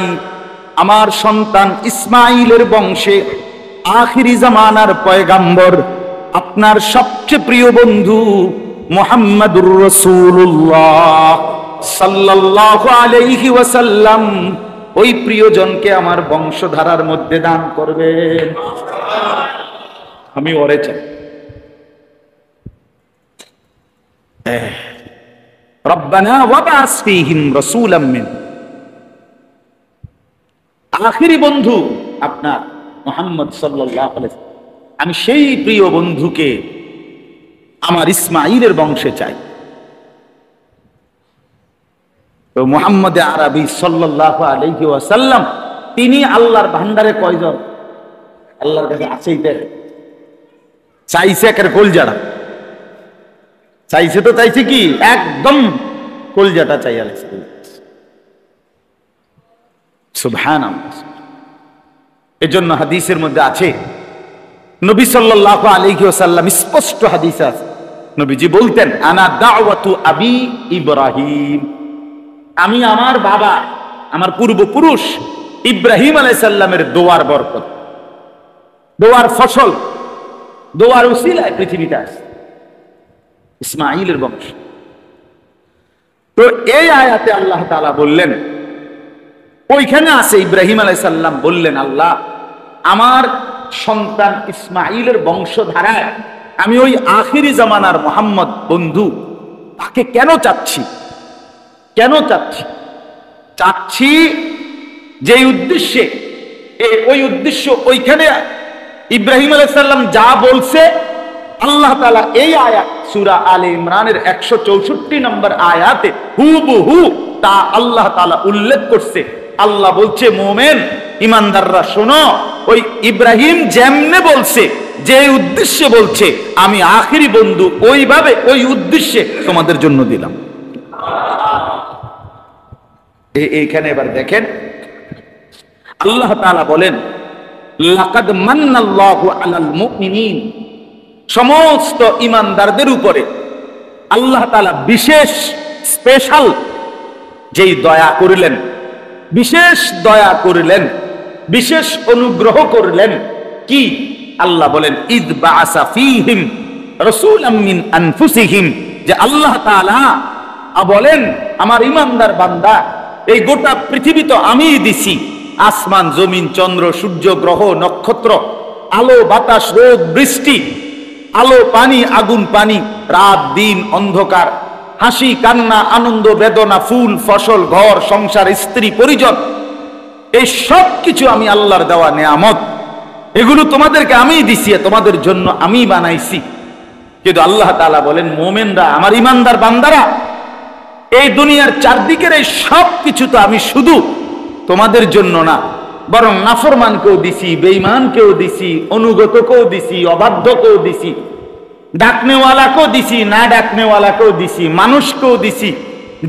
আমার সন্তান ইসমাইলের বংশে আখিরি জামানার পয়গাম্বর, আপনার সবচেয়ে প্রিয় বন্ধু মুহাম্মাদুর রাসূলুল্লাহ সাল্লাল্লাহু আলাইহি ওয়াসাল্লাম, ওই প্রিয়জনকে আমার বংশধারার মধ্যে দান করবেন, আমি ওরে চাই। রব্বানা ওয়াবাস ফীহিম রাসূলাম মিন, আখিরি বন্ধু আপনার মুহাম্মদ সাল্লাল্লাহু আলাইহি ওয়াসাল্লাম, আমি সেই প্রিয় বন্ধুকে আমার ইসমাইলের বংশে চাই। তো মুহাম্মদ আরবি সাল্লাল্লাহু আলাইহি ওয়াসাল্লাম তিনি আল্লাহর ভান্ডারে কয়জন, আল্লাহর কাছে আছেই তাই চাইছে একের কলজাটা, চাইছে তো চাইছে কি একদম কলজাটা চাই আলাইহিস। সুবহানাল্লাহ। এজন্য হাদিসের মধ্যে আছে, নবী সাল্লাল্লাহু আলাইহি ওয়াসাল্লাম স্পষ্ট হাদিস আছে, নবীজি বলতেন আনা দাওয়াতু আবি ইব্রাহিম, আমি আমার বাবা, আমার পূর্বপুরুষ ইব্রাহিম আলাইহিস সালামের দোয়ার বরকত, দোয়ার ফসল, দোয়ার উসিলায় পৃথিবীতে আসে ইসমাঈলের বংশ। তো এই আয়াতে আল্লাহ তাআলা বললেন, ওইখানে আছে ইব্রাহিম আলাইহিস সালাম বললেন, আল্লাহ আমার সন্তান ইসমাঈলের বংশধারায় আমি ওই আখিরি জামানার মুহাম্মদ বন্ধু তাকে কেন চাচ্ছি, কেন চাচ্ছি? চাচ্ছি যে উদ্দেশ্যে, ওই উদ্দেশ্য ওইখানে ইব্রাহিম আলাইহিস সালাম যা বলছে আল্লাহ তাআলা এই আয়াত সূরা আলে ইমরানের 164 নম্বর আয়াতে হুবহু তা আল্লাহ তাআলা উল্লেখ করছে। আল্লাহ বলছে, মুমিন ইমানদাররা শোনো, ওই ইব্রাহিম যেমনে বলছে, যে উদ্দেশ্যে বলছে, আমি আখিরি বন্ধু ওইভাবে ওই উদ্দেশ্যে তোমাদের জন্য দিলাম। এইখানে এবার দেখেন আল্লাহ তাআলা বলেন, লাকাদ মান্নাল্লাহু আলাল মুমিনিন, সমস্ত ইমানদারদের উপরে আল্লাহ তাআলা বিশেষ স্পেশাল যেই দয়া করিলেন, বিশেষ দয়া করিলেন, বিশেষ অনুগ্রহ করলেন। কি? আল্লাহ বলেন ইদ বাআসা ফীহিম রাসূলাম মিন আনফুসিহিম, যে আল্লাহ তাআলা বলেন আমার ইমানদার বান্দা, এই গোটা পৃথিবী তো আমিই দিছি, আসমান জমিন চন্দ্র সূর্য গ্রহ নক্ষত্র, আলো বাতাস রোদ বৃষ্টি, আলো পানি আগুন পানি, রাত দিন অন্ধকার, হাসি কান্না আনন্দ বেদনা, ফুল ফসল ঘর সংসার স্ত্রী পরিজন, এই সব কিছু আমি আল্লাহর দেওয়া নেয়ামত, এগুলো তোমাদেরকে আমিই দিছি, তোমাদের জন্য আমি বানাইছি। কিন্তু আল্লাহ তাআলা বলেন, মুমিনরা আমার ইমানদার বান্দারা, এই দুনিয়ার চারদিকের এই সব কিছু তো আমি শুধু তোমাদের জন্য না, বরং নাফরমানকেও দিছি, বেঈমানকেও দিছি, অনুগতকেও দিছি, অবাধ্যকেও দিছি, ডাকনেওয়ালাকেও দিছি, না ডাকনেওয়ালাকেও দিছি, মানুষকেও দিছি,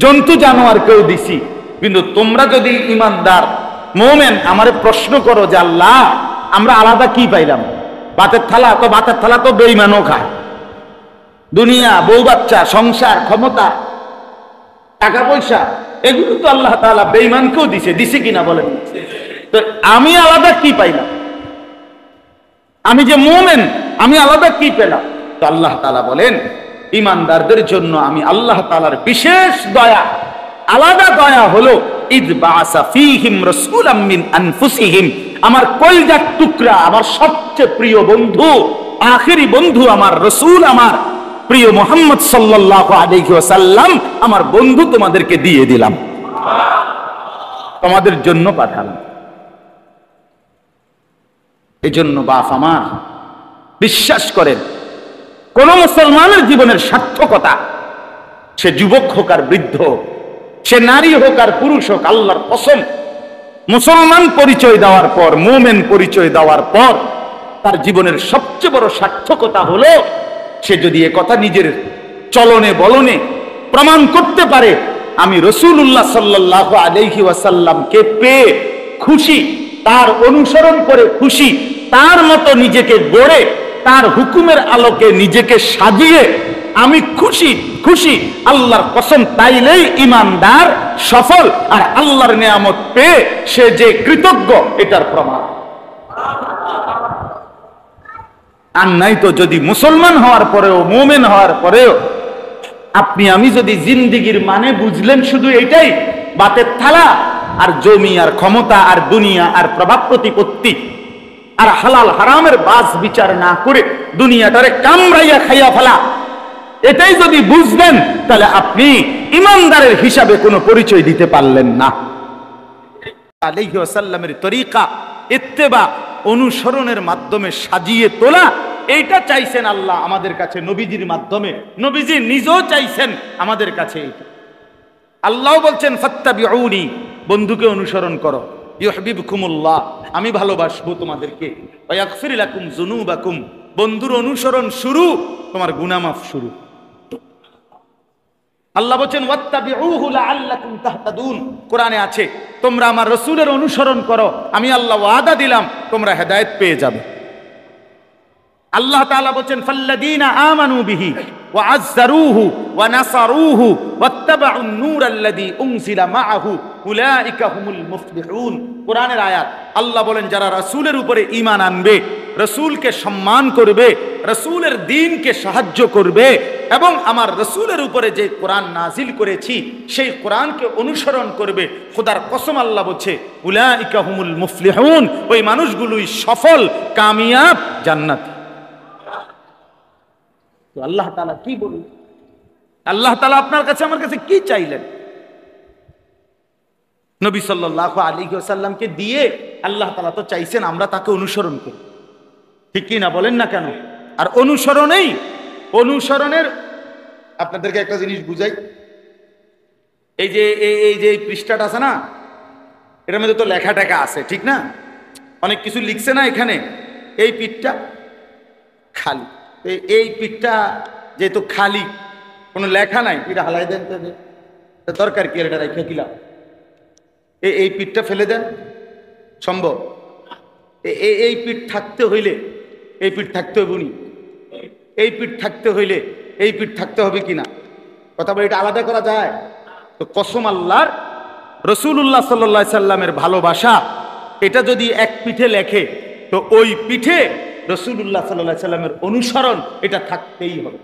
জন্তু জানোয়ারকেও দিছি। কিন্তু তোমরা যদি ইমানদার মুমিন আমারে প্রশ্ন করো যে আল্লাহ আমরা আলাদা কি পাইলাম? ভাতের থালা, তো ভাতের থালা তো বেঈমানও খায়, দুনিয়া বউ বাচ্চা সংসার ক্ষমতা টাকা পয়সা এগুলো তো আল্লাহ তাআলা বেঈমানকেও দিছে, দিছে কিনা বলেন? তো আমি আলাদা কি পাইলাম? আমি যে মুমিন, আমি আলাদা কি পেলাম? তো আল্লাহ তাআলা বলেন, ইমানদারদের জন্য আমি আল্লাহ তাআলার বিশেষ দয়া, আলাদা দয়া হলো ইদ বাআসা ফীহিম রাসূলাম মিন আনফুসিহিম, আমার কলিজার টুকরা, আমার সবচেয়ে প্রিয় বন্ধু, আখেরি বন্ধু, আমার রাসূল, আমার প্রিয় মুহাম্মদ সাল্লাল্লাহু আলাইহি ওয়াসাল্লাম, আমার বন্ধু তোমাদেরকে দিয়ে দিলাম, তোমাদের জন্য পাঠালাম। এই জন্য বাপ আমার বিশ্বাস করেন, কোন মুসলমানের জীবনের সার্থকতা, সে যুবক হোক আর বৃদ্ধ, সে নারী হোক আর পুরুষ হোক, আল্লাহর কসম, মুসলমান পরিচয় দেওয়ার পর, মুমিন পরিচয় দেওয়ার পর তার জীবনের সবচেয়ে বড় সার্থকতা হলো সে যদি এ কথা নিজের চলনে বলনে প্রমাণ করতে পারে, আমি রাসূলুল্লাহ সাল্লাল্লাহু আলাইহি ওয়াসাল্লামকে পেয়ে খুশি, তার অনুসরণ করে খুশি, তার মতো নিজেকে গড়ে, তার হুকুমের আলোকে নিজেকে সাজিয়ে আমি খুশি খুশি, আল্লাহর কসম, তাইলেই ইমানদার সফল, আর আল্লাহর নিয়ামত পেয়ে সে যে কৃতজ্ঞ এটার প্রমাণ। আর নাই তো যদি মুসলমান হওয়ার পরেও, মুমিন হওয়ার পরেও আপনি আমি যদি জিন্দিগির মানে বুঝলেন শুধু এটাই, বাতের থালা আর জমি আর ক্ষমতা আর দুনিয়া আর প্রভাব প্রতিপত্তি আর হালাল হারামের বাস বিচার না করে দুনিয়াটারে কামড়াইয়া খাইয়া ফেলা, এটাই যদি বুঝবেন, তাহলে আপনি ইমানদারের হিসাবে কোনো পরিচয় দিতে পারলেন না। আলাইহি ওয়াসাল্লামের তরিকা ইত্তেবা, অনুসরণের মাধ্যমে সাজিয়ে তোলা, এইটা চাইছেন আল্লাহ আমাদের কাছে নবীজির মাধ্যমে, নবীজি নিজেও চাইছেন আমাদের কাছে। আল্লাহ বলছেন ফাত্তাবিউনি, বন্ধুকে অনুসরণ করো, ইউহিব্বুকুমুল্লাহ, আমি ভালোবাসবো তোমাদেরকে, ওয়া ইয়াগফির লাকুম যুনুবাকুম, বন্ধুর অনুসরণ শুরু, তোমার গুনাহ মাফ শুরু। আল্লাহ বলেন ওয়াত্তাবিউহু লাআল্লাকুম তাহতাদুন, কোরআনে আছে তোমরা আমার রাসূলের অনুসরণ করো, আমি আল্লাহ ওয়াদা দিলাম তোমরা হেদায়েত পেয়ে যাবে। আল্লাহ তাআলা বলেন ফাল্লাযীনা আমানু বিহি ওয়া আযযারুহু ওয়া নাসারুহু ওয়াত্তাবাউন নূরাল্লাযী উনজিলা মাআহু উলাইকা হুমুল মুফলিহুন। কোরআনের আয়াত। আল্লাহ বলেন যারা রাসূলের উপরে ঈমান আনবে, রাসূলকে সম্মান করবে, রাসূলের দ্বীনকে সাহায্য করবে এবং আমার রাসূলের উপরে যে কোরআন নাজিল করেছি সেই কোরআনকে অনুসরণ করবে, খোদার কসম আল্লাহ বলছে উলাইকা হুমুল মুফলিহুন, ওই মানুষগুলোই সফল, কামিয়াব, জান্নাতি। তো আল্লাহ তাআলা কি বললেন? আল্লাহ তাআলা আপনার কাছে আমার কাছে কি চাইলেন? নবী সাল্লাল্লাহু আলাইহি ওয়াসাল্লামকে দিয়ে আল্লাহ তাআলা তো চাইছেন আমরা তাকে অনুসরণ করি, ঠিক কি না বলেন না কেন? আর অনুসরণের আপনাদেরকে একটা জিনিস বুঝাই। এই যে পৃষ্ঠাটা আছে না, এটার মধ্যে তো লেখা টেখা আছে, ঠিক না? অনেক কিছু লিখছে না এখানে। এই পিঠটা খালি, এই পিঠটা যেহেতু খালি, কোনো লেখা নাই, এটা হালাই দেন তো দরকার কি এটা রেখে দিলাম। এই পিঠটা ফেলে দেন, সম্ভব? এই পিঠ থাকতে হইলে এই পিঠ থাকতে হবে, উনি এই পিঠ থাকতে হইলে এই পিঠ থাকতে হবে কিনা কথা বলে, এটা আলাদা করা যায়? তো কসম আল্লাহর, রাসূলুল্লাহ সাল্লাল্লাহু আলাইহি সাল্লামের ভালোবাসা এটা যদি এক পিঠে লেখে তো ওই পিঠে রাসূলুল্লাহ সাল্লাল্লাহু আলাইহি সাল্লামের অনুসরণ এটা থাকতেই হবে।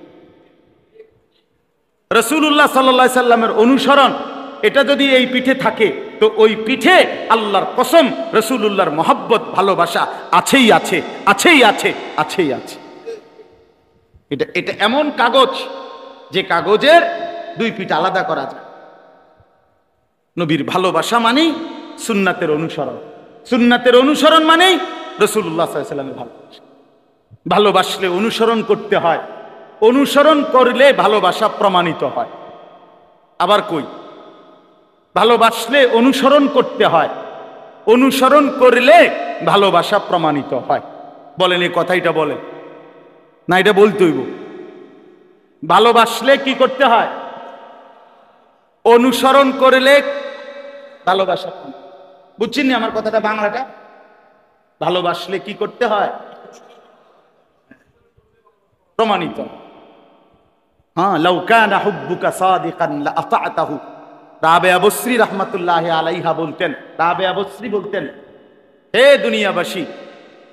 রাসূলুল্লাহ সাল্লাল্লাহু আলাইহি সাল্লামের অনুসরণ এটা যদি এই পিঠে থাকে তো ওই পিঠে আল্লাহর কসম রাসূলুল্লাহর মহব্বত, ভালোবাসা আছেই আছে, আছেই আছে, আছেই আছে। এটা এমন কাগজ যে কাগজের দুই পিঠ আলাদা করা যায়। নবীর ভালোবাসা মানেই সুন্নাতের অনুসরণ, সুন্নাতের অনুসরণ মানেই রাসূলুল্লাহ সাল্লাল্লাহু আলাইহি সাল্লামের ভালোবাসা। ভালোবাসলে অনুসরণ করতে হয়, অনুসরণ করলে ভালোবাসা প্রমাণিত হয়। আবার কই, ভালোবাসলে অনুসরণ করতে হয়, অনুসরণ করলে ভালোবাসা প্রমাণিত হয়। বলেন এই কথাটা বলেন না, এটা বলতে হইব। ভালোবাসলে কি করতে হয়? অনুসরণ করলে ভালোবাসা। বুঝছেন আমার কথাটা বাংলাটা? ভালোবাসলে কি করতে হয়? প্রমাণিত। হ্যাঁ, লাউ কানা হুব্বুকা সাদিকান লা আতা'তাহু। রাবেয়া বসরি রাহমাতুল্লাহি আলাইহা বলতেন, রাবেয়া বসরি বলতেন, হে দুনিয়াবাসী,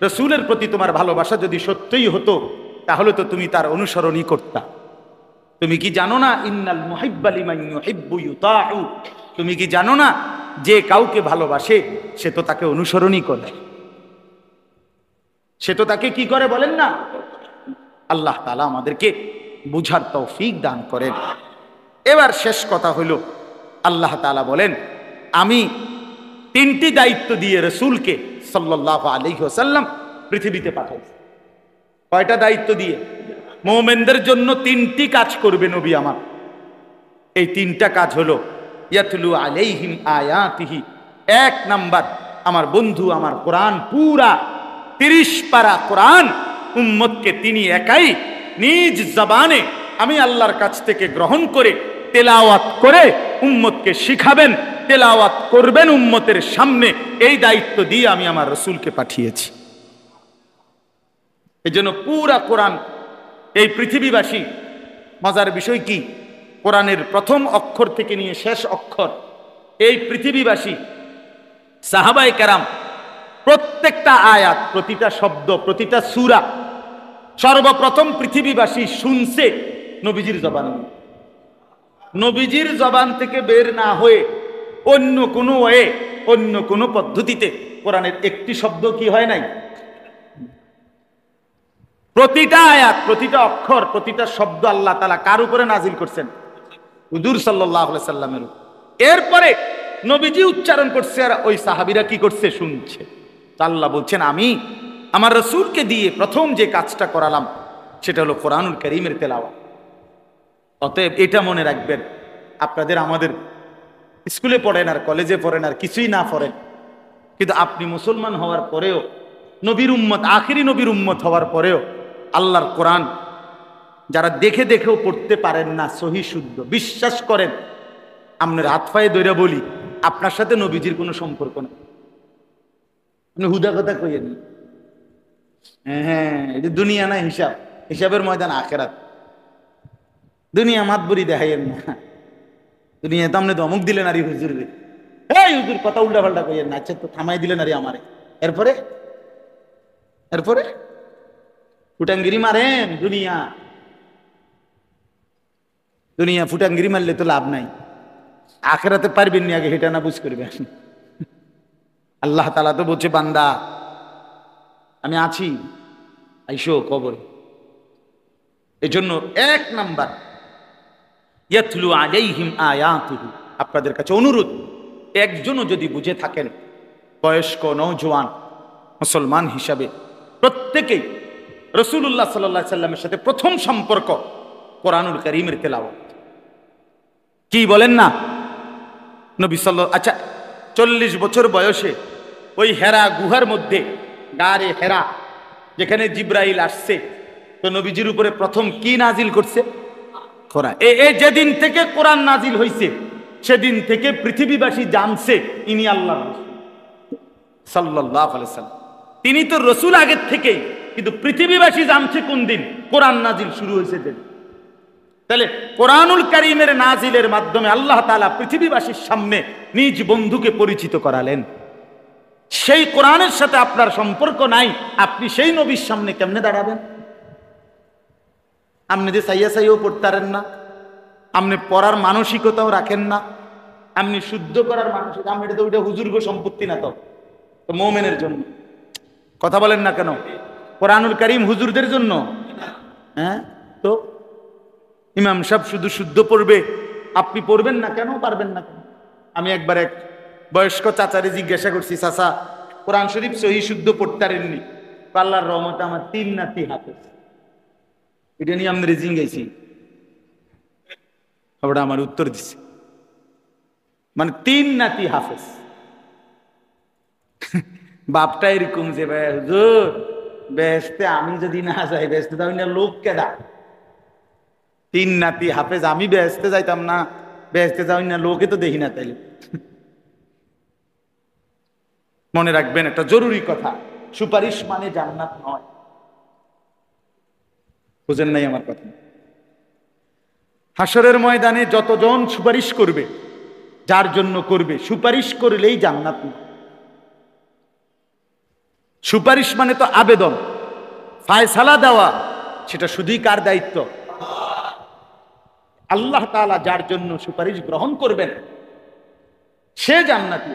রাসূলের প্রতি তোমার ভালোবাসা যদি সত্যই হতো তাহলে তো তুমি তার অনুসরণই করতা। তুমি কি জানো না ইন্নাল মুহিব্বা লিমান ইউহিব্বু ইউতাউ? তুমি কি জানো না যে কাউকে ভালোবাসে সে তো তাকে অনুসরণই করে, সে তো তাকে কি করে বলেন না? আল্লাহ তাআলা আমাদেরকে বুঝার তৌফিক দান করেন। এবার শেষ কথা হলো, আল্লাহ তাআলা বলেন আমি তিনটি দায়িত্ব দিয়ে রাসূলকে সাল্লাল্লাহু আলাইহি ওয়াসাল্লাম পৃথিবীতে পাঠাইছি। কয়টা দায়িত্ব দিয়ে? মুমিনদের জন্য তিনটি কাজ করবে নবী আমার। এই তিনটা কাজ হলো ইয়াতলু আলাইহিম আয়াতিহি। এক নাম্বার, আমার বন্ধু আমার কোরআন পুরা 30 পারা কোরআন উম্মতকে তিনি একাই নিজ জবানে আমি আল্লাহর কাছ থেকে গ্রহণ করে তেলাওয়াত করে উম্মতকে শিখাবেন, তেলাওয়াত করবেন উম্মতের সামনে। এই দায়িত্ব দিয়ে আমি আমার রাসূলকে পাঠিয়েছি। এই জন্য পুরা কোরআন এই পৃথিবীবাসী, মজার বিষয় কি, কোরআনের প্রথম অক্ষর থেকে নিয়ে শেষ অক্ষর এই পৃথিবীবাসী সাহাবায়ে কেরাম প্রত্যেকটা আয়াত, প্রতিটা শব্দ, প্রতিটা সূরা সর্বপ্রথম পৃথিবীবাসী শুনছে নবীজির জবান। নবীজির জবান থেকে বের না হয়ে অন্য কোনো ওয়ে, অন্য কোনো পদ্ধতিতে কোরআনের একটি শব্দ কি হয় নাই। প্রতিটা আয়াত, প্রতিটা অক্ষর, প্রতিটা শব্দ আল্লাহ তাআলা কার উপরে নাজিল করছেন? হুজুর সাল্লাল্লাহু আলাইহি সাল্লামের। এরপরে নবীজি উচ্চারণ করছে আর ওই সাহাবীরা কি করছে? শুনছে। আল্লাহ বলছেন আমি আমার রাসূলকে দিয়ে প্রথম যে কাজটা করালাম সেটা হলো কোরআনুল কারীমের তেলাওয়াত। অতএব এটা মনে রাখবেন, আপনাদের আমাদের স্কুলে পড়েন আর কলেজে পড়েন আর কিছুই না পড়েন, কিন্তু আপনি মুসলমান হওয়ার পরেও, নবীর উম্মত, আখিরি নবীর উম্মত হওয়ার পরেও আল্লাহর কোরআন যারা দেখে দেখেও পড়তে পারেন না সহি শুদ্ধ, বিশ্বাস করেন আপনার হাত পায়ে ধরে বলি আপনার সাথে নবীজির কোনো সম্পর্ক নেই। আপনি হুদা কথা কইেন। হ্যাঁ, এটা দুনিয়া না, হিসাব, হিসাবের ময়দান আখেরাত। দুনিয়া মাতবরি দেখাইয়েন না। দুনিয়া তো আপনি ধমক দিলেন আরে হুজুর রে, এই হুজুর কথা উল্টা পাল্টা কইেন না, আচ্ছা তো থামাই দিলেন আরে আমারে, এরপরে এরপরে ফুটাঙ্গিরি মারেন। দুনিয়া দুনিয়া ফুটাঙ্গিরি মারলে তো লাভ নাই, আখেরাতে পারবেন নি, আগে হেটা না বুঝ করবেন। আল্লাহ তাআলা তো বলছে বান্দা আমি আছি, আইসো কবর। এজন্য এক নাম্বার ইয়াতলু আলাইহিম আয়াতুহু, আপনাদের কাছে অনুরোধ, একজনও যদি বুঝে থাকেন বয়স্ক নওজোয়ান মুসলমান হিসাবে প্রত্যেকেই রাসূলুল্লাহ সাল্লাল্লাহু আলাইহি সাল্লামের সাথে প্রথম সম্পর্ক কোরআনুল কারীমের তেলাওয়াত। কি বলেন না নবী সাল্লাল্লাহু, আচ্ছা 40 বছর বয়সে ওই হেরা গুহার মধ্যে, গারে হেরা, যেখানে জিব্রাইল আসছে, তো নবীজির উপরে প্রথম কি নাজিল করছে? কোরআন। যেদিন থেকে কোরআন নাজিল হয়েছে সেদিন থেকে পৃথিবীবাসী জানছে ইনি আল্লাহর রাসূল সাল্লাল্লাহু আলাইহি ওয়াসাল্লাম। তিনি তো রসুল আগের থেকেই, কিন্তু পৃথিবীবাসী জানছে কোন দিন কোরআন নাজিল শুরু হয়েছে। তাহলে কোরআনুল কারীমের নাজিলের মাধ্যমে আল্লাহ তাআলা পৃথিবীবাসীর সামনে নিজ বন্ধুকে পরিচিত করালেন। সেই কোরআনের সাথে আপনার সম্পর্ক নাই, আপনি সেই নবীর সামনে কেমনে দাঁড়াবেন? আপনি যে সাইয়া সাইয়াও পড়তারেন না, আপনি পড়ার মানসিকতাও রাখেন না, আপনি শুদ্ধ করার মানসিকতা, আমি এটা তো ওইটা হুজুরগো সম্পত্তি না, তো মুমিনের জন্য। কথা বলেন না কেন? কোরআনুল কারীম হুজুরদের জন্য? হ্যাঁ, তো ইমাম সাহেব শুধু শুদ্ধ পড়বে, আপনি পড়বেন না কেন, পারবেন না কেন? আমি একবার এক বয়স্ক চাচারে জিজ্ঞাসা করছি, চাচা কোরআন শরীফ সহি শুদ্ধ পড়তারেননি? আল্লাহর রহমতে আমার 3 নাতি হাফেজ। এটা নিয়ে আমি জিজ্ঞাসি, ওটা আমার উত্তর দিছে, মানে 3 নাতি হাফেজ। বাপটা এরকম যে ভাই হুজুর বেহেশতে আমি যদি না যাই, বেহেশতে যাই না লোক কেডা? 3 নাতি হাফেজ, আমি বেহেশতে যাইতাম না, বেহেশতে যাই না লোকে তো দেখি না। তাইলে মনে রাখবেন একটা জরুরি কথা, সুপারিশ মানে জান্নাত নয়। বুঝেন নাই আমার কথা? হাসরের ময়দানে যতজন সুপারিশ করবে, যার জন্য করবে, সুপারিশ করলেই জান্নাত নয়। সুপারিশ মানে তো আবেদন, ফায়সালা দেওয়া, সেটা শুধুই কার দায়িত্ব? আল্লাহ তাআলা যার জন্য সুপারিশ গ্রহণ করবেন সে জান্নাতি।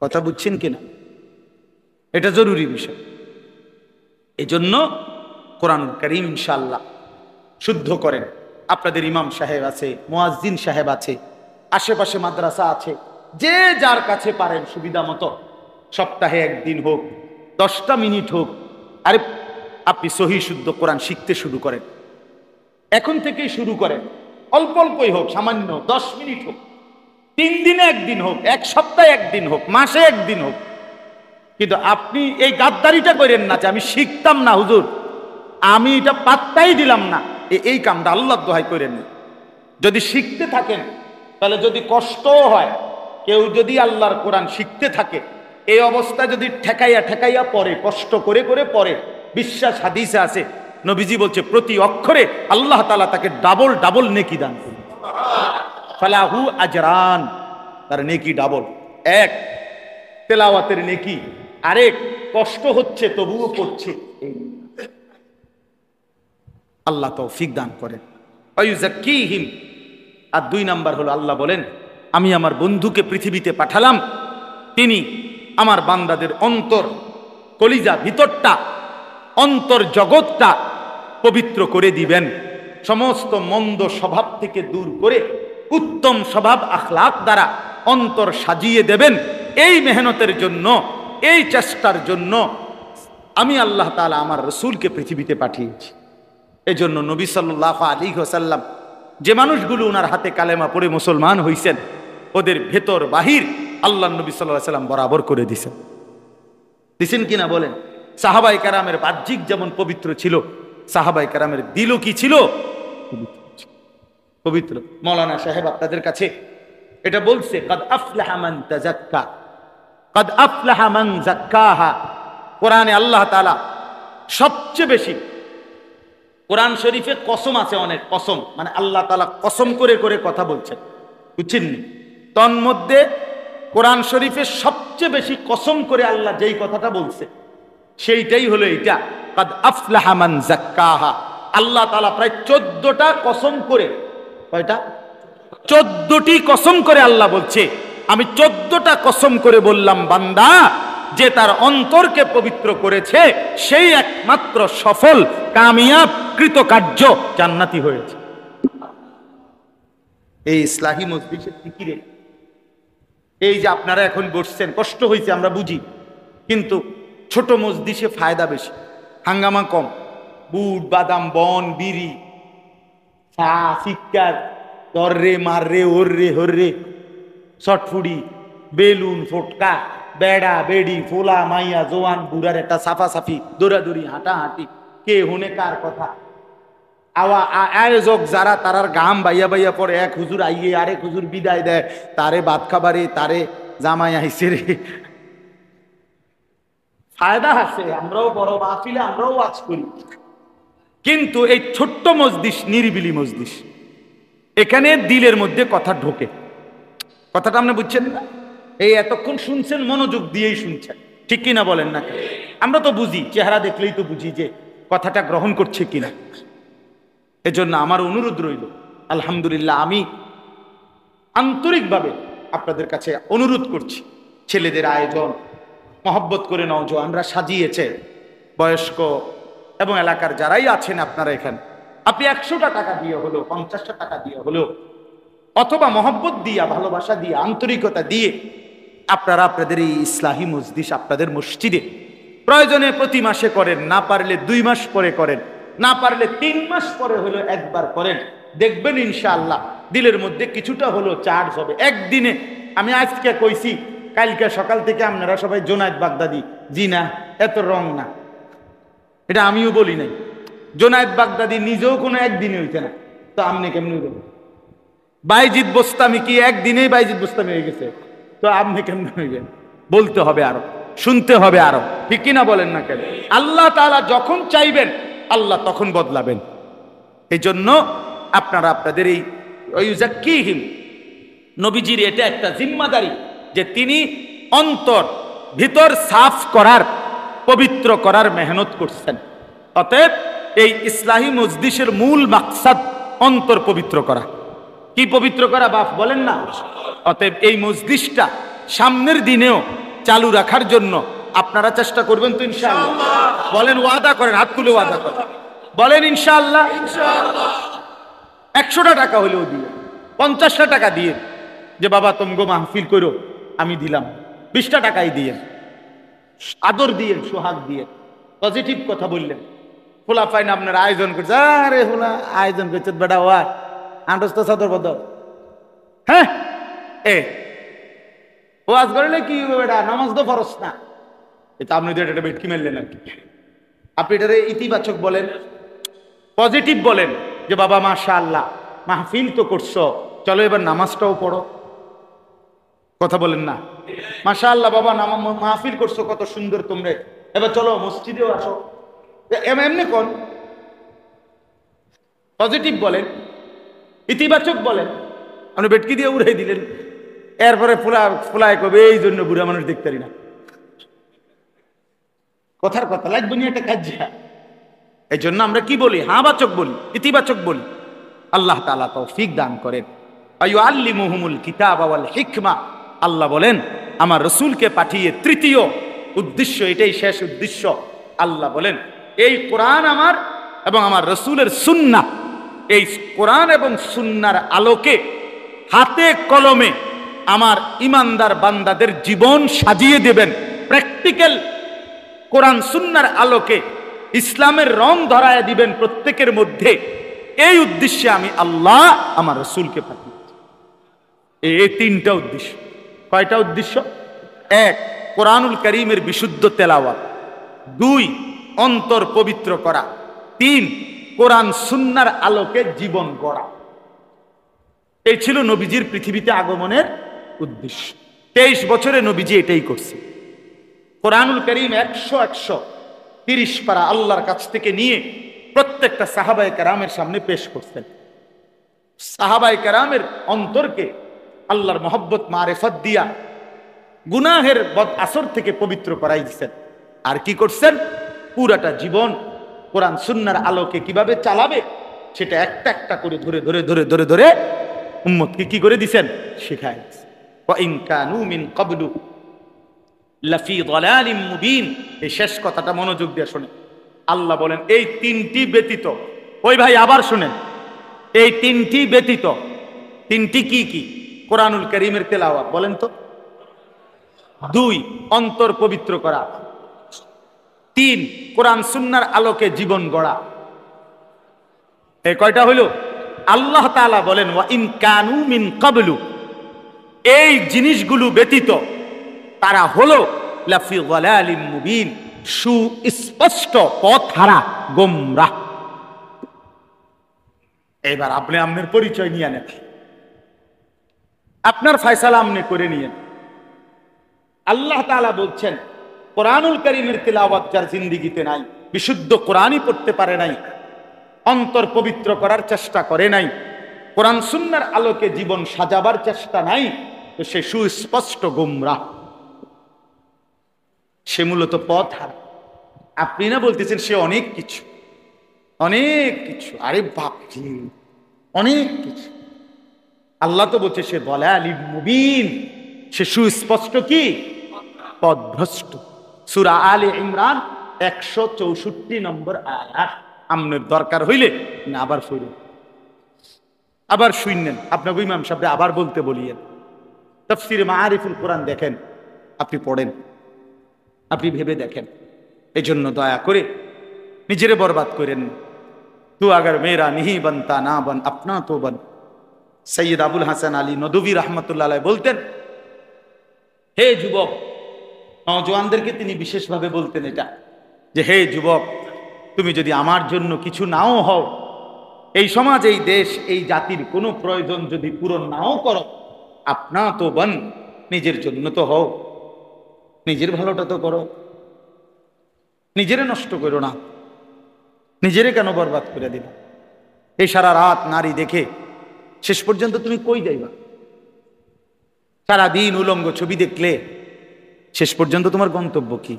কথা বুঝছেন কিনা? এটা জরুরি বিষয়। এজন্য কোরআনুল কারীম ইনশাআল্লাহ শুদ্ধ করেন। আপনাদের ইমাম সাহেব আছে, মুয়াজ্জিন সাহেব আছে, আশেপাশে মাদ্রাসা আছে, যে যার কাছে পারেন সুবিধা মতো সপ্তাহে 1 দিন হোক, 10টা মিনিট হোক, আরে আপনি সহি শুদ্ধ কোরআন শিখতে শুরু করেন। এখন থেকেই শুরু করেন, অল্প অল্পই হোক, সামান্য 10 মিনিট হোক, 3 দিনে 1 দিন হোক, 1 সপ্তাহে 1 দিন হোক, মাসে 1 দিন হোক। কিন্তু আপনি এই গাদ্দারিটা করেন না যে আমি শিখতাম না হুজুর, আমি এটা পাত্তাই দিলাম না, এই কামটা আল্লাহর দোহাই করেন না। যদি শিখতে থাকেন তাহলে যদি কষ্টও হয়, কেউ যদি আল্লাহর কোরআন শিখতে থাকে এই অবস্থায় যদি ঠেকাইয়া ঠেকাইয়া পড়ে, কষ্ট করে করে পড়ে, বিশ্বাস হাদিসে আছে নবীজি বলছে প্রতি অক্ষরে আল্লাহ তাআলা তাকে ডাবল ডাবল নেকি দান করবে। ফালাহু আজরান, তার নেকি ডাবল। এক তেলাওয়াতের নেকি, আরেক কষ্ট হচ্ছে তবুও পড়ছে। আল্লাহ তৌফিক দান করেন। ওয়ায়ুযাক্কিহিম। আর 2 নাম্বার হলো আল্লাহ বলেন আমি আমার বন্ধুকে পৃথিবীতে পাঠালাম, তিনি আমার বান্দাদের অন্তর, কলিজা, ভিতরটা, অন্তর জগৎটা পবিত্র করে দিবেন, সমস্ত মন্দ স্বভাব থেকে দূর করে উত্তম স্বভাব আখলাক দ্বারা অন্তর সাজিয়ে দেবেন। এই মেহনতের জন্য, এই চেষ্টার জন্য আমি আল্লাহ তাআলা আমার রাসূলকে পৃথিবীতে পাঠিয়েছি। এজন্য নবী সাল্লাল্লাহু আলাইহি ওয়াসাল্লাম যে মানুষগুলো ওনার হাতে কালেমা পড়ে মুসলমান হইছেন, ওদের ভেতর বাহির আল্লাহ নবী সাল্লাল্লাহু আলাইহি ওয়াসাল্লাম বরাবর করে দিছেন। দিছেন কিনা বলেন? সাহাবাই কেরামের বাহ্যিক যেমন পবিত্র ছিল, সাহাবাই কেরামের দিলও কি ছিল? পবিত্র। মৌলানা সাহেব আপনাদের কাছে এটা বলছে, কাদ আফলাহা মান তাযাক্কা, কাদ আফলাহা মান যাক্কাহা। কোরআনে আল্লাহ তাআলা সবচেয়ে বেশি, কোরআন শরীফে কসম আছে অনেক, কসম মানে আল্লাহ তাআলা কসম করে করে কথা বলছেন, বুঝছেন? তন্মধ্যে কোরআন শরীফে সবচেয়ে বেশি কসম করে আল্লাহ যেই কথাটা বলছে সেইটাই হলো এইটা, কাদ আফলাহা মান যাক্কাহা। আল্লাহ তাআলা প্রায় 14টা কসম করে, কয়টা? 14টি কসম করে আল্লাহ বলছে, আমি 14টা কসম করে বললাম বান্দা যে তার অন্তরকে পবিত্র করেছে সেই একমাত্র সফল, কামিয়াব, কৃতকার্য, জান্নাতি হয়েছে। এই ইসলাহি মজলিসের ফিকিরে এই যে আপনারা এখন বসছেন, কষ্ট হয়েছে আমরা বুঝি, কিন্তু ছোট মজলিসে ফায়দা বেশি, হাঙ্গামা কম, বুট বাদাম বন বিড়ি চা চিৎকার তররে মাররে ওররে হররে শটফুড়ি বেলুন ফোটকা বেড়া বেড়ি ফোলা মাইয়া জোয়ান বুড়ার একটা সাফাসাফি দৌড়াদৌড়ি হাঁটাহাঁটি, কে হুনে কার কথা, আয়োজক যারা তারার গাম বাইয়া বাইয়া পরে, এক হুজুর আইয়ে আরেক হুজুর বিদায় দেয়, তারে ভাত খাবারে, তারে জামাই আইসে রে। ফায়দা আছে, আমরাও বড় মাহফিলে আমরাও ওয়াজ করি, কিন্তু এই ছোট্ট মজলিস, নিরিবিলি মজলিস, এখানে দিলের মধ্যে কথা ঢোকে। কথাটা আপনি বুঝছেন না? এই এতক্ষণ শুনছেন, মনোযোগ দিয়েই শুনছেন, ঠিক কিনা বলেন না? আমরা তো বুঝি, চেহারা দেখলেই তো বুঝি যে কথাটা গ্রহণ করছে কিনা। এজন্য আমার অনুরোধ রইল, আলহামদুলিল্লাহ, আমি আন্তরিকভাবে আপনাদের কাছে অনুরোধ করছি, ছেলেদের আয়োজন মহব্বত করে নওজোয়ানরা সাজিয়েছে, বয়স্ক এবং এলাকার যারাই আছেন আপনারা এখানে, আপনি 100টা টাকা দিয়ে হলো, 50টা টাকা দিয়ে হলো, অথবা মহব্বত দিয়া, ভালোবাসা দিয়ে, আন্তরিকতা দিয়ে আপনারা আপনাদের এই ইসলাহি মজলিস আপনাদের মসজিদে প্রয়োজনে প্রতি মাসে করেন, না পারলে 2 মাস পরে করেন, না পারলে 3 মাস পরে হলো একবার করেন, দেখবেন ইনশাআল্লাহ দিলের মধ্যে কিছুটা হলো চার্জ হবে। একদিনে, আমি আজকে কইছি, কালকে সকাল থেকে আপনারা সবাই জোনায়েদ বাগদাদি, জি না, এত রং না, এটা আমিও বলি নাই, জোনায়েদ বাগদাদি নিজেও কোনো একদিনে হইতে না, তো আপনি কেমনি বলবেন? বাইজিদ বোস্তামি কি একদিনেই বাইজিদ বোস্তামি হয়ে গেছে, তো আপনি কেমনি হইবেন? বলতে হবে আরো, শুনতে হবে আরো, ঠিক কিনা বলেন না কেন? আল্লাহ তাআলা যখন চাইবেন আল্লাহ তখন বদলাবেন। এই জন্য আপনারা আপনাদের এই ইউজাক্কিহিম, নবীজির এটা একটা জিম্মাদারি যে তিনি অন্তর ভিতর সাফ করার, পবিত্র করার মেহনত করছেন। অতএব এই ইসলাহি মজলিসের মূল মাকসাদ অন্তর পবিত্র করা। কি পবিত্র করা বাপ বলেন না? অতএব এই মজলিসটা সামনের দিনেও চালু রাখার জন্য আপনারা চেষ্টা করবেন তো ইনশাআল্লাহ? বলেন, ওয়াদা করেন, হাত তুলে ওয়াদা করেন, বলেন ইনশাআল্লাহ। 100টা টাকা হলেও দিয়ে, 50টা টাকা দিয়ে, যে বাবা তোমগো মাহফিল করো, আমি দিলাম, 20টা টাকাই দিয়ে, আদর দিয়ে, সোহাগ দিয়ে, পজিটিভ কথা বললেন। ফোলা ফাইন আপনার আয়োজন করছে, আরে ফোলা আয়োজন করছে বেটা, ওয়া আন্ডস্ত সাদর বদল, হ্যাঁ ওয়াজ করলে কি বেটা, নামাজ তো ফরজ না, এটা আপনি তো এটা বেটকি মেললেন আর কি। আপনি এটারে ইতিবাচক বলেন, পজিটিভ বলেন, যে বাবা মাশাআল্লাহ মাহফিল তো করছো, চলো এবার নামাজটাও পড়ো। কথা বলেন না? মাশাআল্লাহ বাবা মাহফিল করছো, কত সুন্দর তোমরা, এবার চলো মসজিদেও আসো। এমনি কোন পজিটিভ বলেন, ইতিবাচক বলেন। আপনি বেটকি দিয়ে উড়াই দিলেন, এরপরে ফুলায় কবে এই জন্য বুড়া মানুষ দেখতে পারি না। কথার কথা লাগবে না, একটা কাজ। এই জন্য আমরা কি বলি? হাবাচক বলি, ইতিবাচক বলি। আল্লাহ তাআলা তৌফিক দান করেন। আইয়ুআল্লিমুহুমুল কিতাবা ওয়াল হিকমা। আল্লাহ বলেন আমার রাসূলকে পাঠিয়ে তৃতীয় উদ্দেশ্য, এটাই শেষ উদ্দেশ্য। আল্লাহ বলেন এই কোরআন আমার এবং আমার রাসূলের সুন্নাহ, এই কোরআন এবং সুন্নাহর আলোকে হাতে কলমে আমার ইমানদার বান্দাদের জীবন সাজিয়ে দেবেন। প্র্যাকটিক্যাল কোরআন সুন্নাহর আলোকে ইসলামের রং ধরায় দিবেন প্রত্যেকের মধ্যে। এই উদ্দেশ্যে আমি আল্লাহ আমার রাসূলকে পাঠিয়েছি। এই 3টা উদ্দেশ্য। কয়টা উদ্দেশ্য? 1, কোরআনুল কারীমের বিশুদ্ধ তেলাওয়াত। 2 অন্তর পবিত্র করা, 3 কোরআন সুন্নাহর আলোকে জীবন গড়া। এই ছিল নবীজির পৃথিবীতে আগমনের উদ্দেশ্য। 23 বছরে নবীজি এটাই করছে। কোরআনুল কারীম 130 পারা আল্লাহর কাছ থেকে নিয়ে প্রত্যেকটা সাহাবায়ে কেরামের সামনে পেশ করছেন। সাহাবায়ে কেরামের অন্তরকে আল্লাহর মহব্বত মারেফত দিয়া গুনাহের বদ আসর থেকে পবিত্র করাই দিচ্ছেন। আর কি করছেন? পুরাটা জীবন কোরআন সুন্নাহর আলোকে কিভাবে চালাবে সেটা একটা একটা করে ধরে ধরে ধরে ধরে ধরে উম্মতকে কি করে দিছেন? শিখায় দিয়েছেন। ওয়া ইন কানু মিন ক্বাবলু লাফি যালালিম মুবিন। এই শেষ কথাটা মনোযোগ দিয়ে শুনেন। আল্লাহ বলেন এই 3টি ব্যতীত, ওই ভাই আবার শুনেন, এই 3টি ব্যতীত, 3টি কি কি? কোরআনুল কারীমের তেলাওয়াত বলেন তো, 2 অন্তর পবিত্র করা, 3 কোরআন সুন্নাহর আলোকে জীবন গড়া। এই কয়টা হইল? আল্লাহ তাআলা বলেন ওয়া ইন কানু মিন ক্বাবলু, এই জিনিসগুলো ব্যতীত তারা হলো লাফি যালালিম মুবিন, সুস্পষ্ট পথহারা গোমরাহ। এবার আপনি আপনার পরিচয় নিয়ে নেন, আপনার ফয়সালা আপনি করে নিয়েন। আল্লাহ তাআলা বলছেন কোরআনুল কারীমের তেলাওয়াত যার জিন্দেগিতে নাই, বিশুদ্ধ কোরআনই পড়তে পারে নাই, অন্তর পবিত্র করার চেষ্টা করে নাই, কোরআন সুন্নাহর আলোকে জীবন সাজাবার চেষ্টা নাই, তো সে সুস্পষ্ট গোমরাহ, সে মূলত পথহারা। আপনি না বলতেছেন সে অনেক কিছু, অনেক কিছু। আরে বাপজি, অনেক কিছু। আল্লাহ তো বলছে সে যালালিম মুবিন, সে সুস্পষ্ট কি? পথভ্রষ্ট। সূরা আলে ইমরান 164 নম্বর আয়াত। আপনার দরকার হইলে না আবার শুনেন, আবার শুনেন, আপনাকে ইমাম সাহেব আবার বলতে বলিয়েন। তাফসীরে মাআরিফুল কোরআন দেখেন, আপনি পড়েন, আপনি ভেবে দেখেন। এই জন্য দয়া করে নিজেরে বরবাদ করেন। তু আগার মেরা নিহি বনতা না বন আপনা তো বন। সৈয়দ আবুল হাসান আলী নদভী রহমতুল্লাহ আলাইহি বলতেন, হে যুবক, নওজোয়ানদেরকে তিনি বিশেষভাবে বলতেন এটা, যে হে যুবক, তুমি যদি আমার জন্য কিছু নাও হও, এই সমাজ, এই দেশ, এই জাতির কোনো প্রয়োজন যদি পূরণ নাও করো, আপনা তো বন, নিজের জন্য তো হও, নিজের ভালোটা তো করো, নিজেরে নষ্ট করো না, নিজেরে কেন বরবাদ করে দিবা? এই সারা রাত নারী দেখে শেষ পর্যন্ত তুমি কই যাইবা? সারাদিন উলঙ্গ ছবি দেখলে শেষ পর্যন্ত তোমার গন্তব্য কি?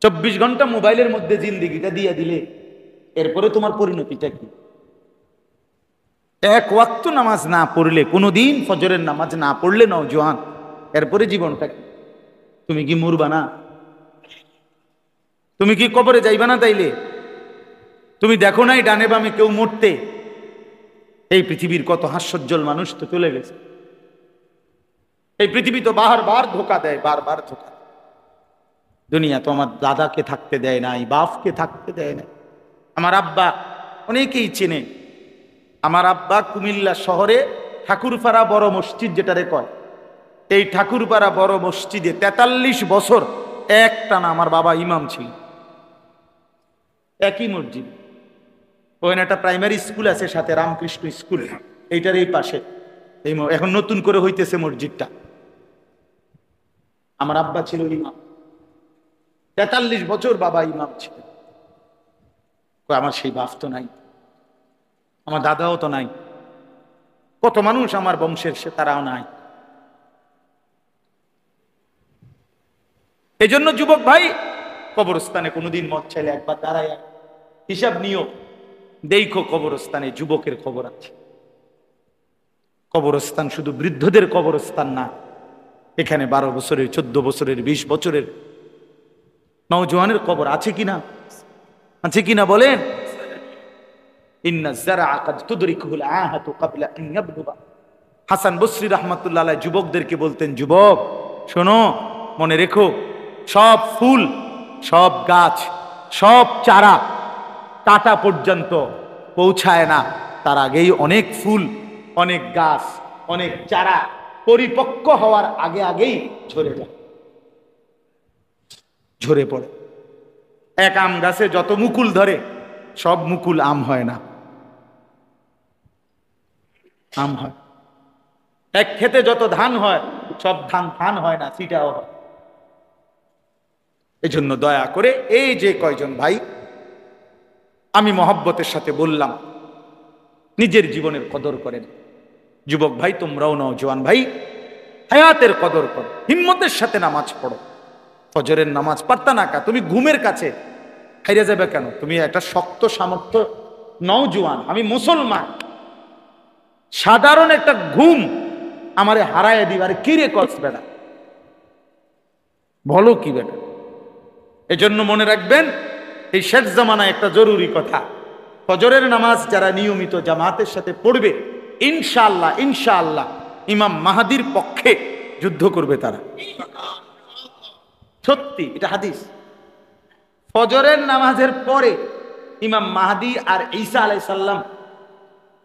24 ঘন্টা মোবাইলের মধ্যে জিন্দেগিটা দিয়ে দিলে এরপরে তোমার পরিণতিটা কি? এক ওয়াক্ত নামাজ না পড়লে, কোনোদিন ফজরের নামাজ না পড়লে নওজোয়ান, এরপরে জীবনটা কি? তুমি কি মরবা না? তুমি কি কবরে যাইবা না? তাইলে তুমি দেখো নাই ডানে বামে কেউ মরতে? এই পৃথিবীর কত হাস্যোজ্জ্বল মানুষ তো চলে গেছে। এই পৃথিবী তো বারবার ধোকা দেয়, বারবার ধোকা। দুনিয়া তো আমার দাদাকে থাকতে দেয় নাই, বাপকে থাকতে দেয় নাই। আমার আব্বা, অনেকেই চেনে, আমার আব্বা কুমিল্লা শহরে ঠাকুরপাড়া বড় মসজিদ যেটারে কয়, এই ঠাকুরপাড়া বড় মসজিদে 43 বছর একটানা আমার বাবা ইমাম ছিল, একই মসজিদ। ওখানে একটা প্রাইমারি স্কুল আছে সাথে, রামকৃষ্ণ স্কুল, এইটার এই পাশে। এই এখন নতুন করে হইতেছে মসজিদটা। আমার আব্বা ছিল ইমাম, 43 বছর বাবা ইমাম ছিল। আমার সেই বাপ তো নাই, আমার দাদাও তো নাই, কত মানুষ আমার বংশের সে তারাও নাই। এই জন্য যুবক ভাই, কবরস্থানে কোনোদিন মদ চাইলে একবার দাঁড়ায় হিসাব নিও, দেখো কবরস্থানে যুবকের খবর আছে। কবরস্থান শুধু বৃদ্ধদের কবরস্থান না, এখানে 12 বছরের, 14 বছরের, 20 বছরের নওজোয়ানের কবর আছে কিনা? আছে কিনা বলেন? হাসান বসরি রহমতুল্লাহ আলাইহি যুবকদেরকে বলতেন, যুবক শোনো, মনে রেখো, সব ফুল, সব গাছ, সব চারা কাটা পর্যন্ত পৌঁছায় না, তার আগেই অনেক ফুল, অনেক গাছ, অনেক চারা পরিপক্ক হওয়ার আগে আগেই ঝরে যায়, ঝরে পড়ে। এক আম গাছে যত মুকুল ধরে সব মুকুল আম হয় না, আম হয়। এক ক্ষেতে যত ধান হয় সব ধান ধান হয় না, সিটাও হয়। এজন্য দয়া করে এই যে কয়জন ভাই আমি মহব্বতের সাথে বললাম, নিজের জীবনের কদর করেন। যুবক ভাই তোমরাও নওজোয়ান ভাই হায়াতের কদর করো, হিম্মতের সাথে নামাজ পড়ো। ফজরের নামাজ পারতা না কা, তুমি ঘুমের কাছে হাইরা যাবে কেন? তুমি একটা শক্ত সামর্থ্য নওজোয়ান, আমি মুসলমান, সাধারণ একটা ঘুম আমারে হারায় দিবার কি রে কস বেটা, বলো কি বেটা। এজন্য মনে রাখবেন এই শেষ জামানায় একটা জরুরি কথা, ফজরের নামাজ যারা নিয়মিত জামাতের সাথে পড়বে ইনশাআল্লাহ ইনশাআল্লাহ ইমাম মাহাদির পক্ষে যুদ্ধ করবে তারা। সত্যি, এটা হাদিস। ফজরের নামাজের পরে ইমাম মাহাদি আর ঈসা আলাইহিস সালাম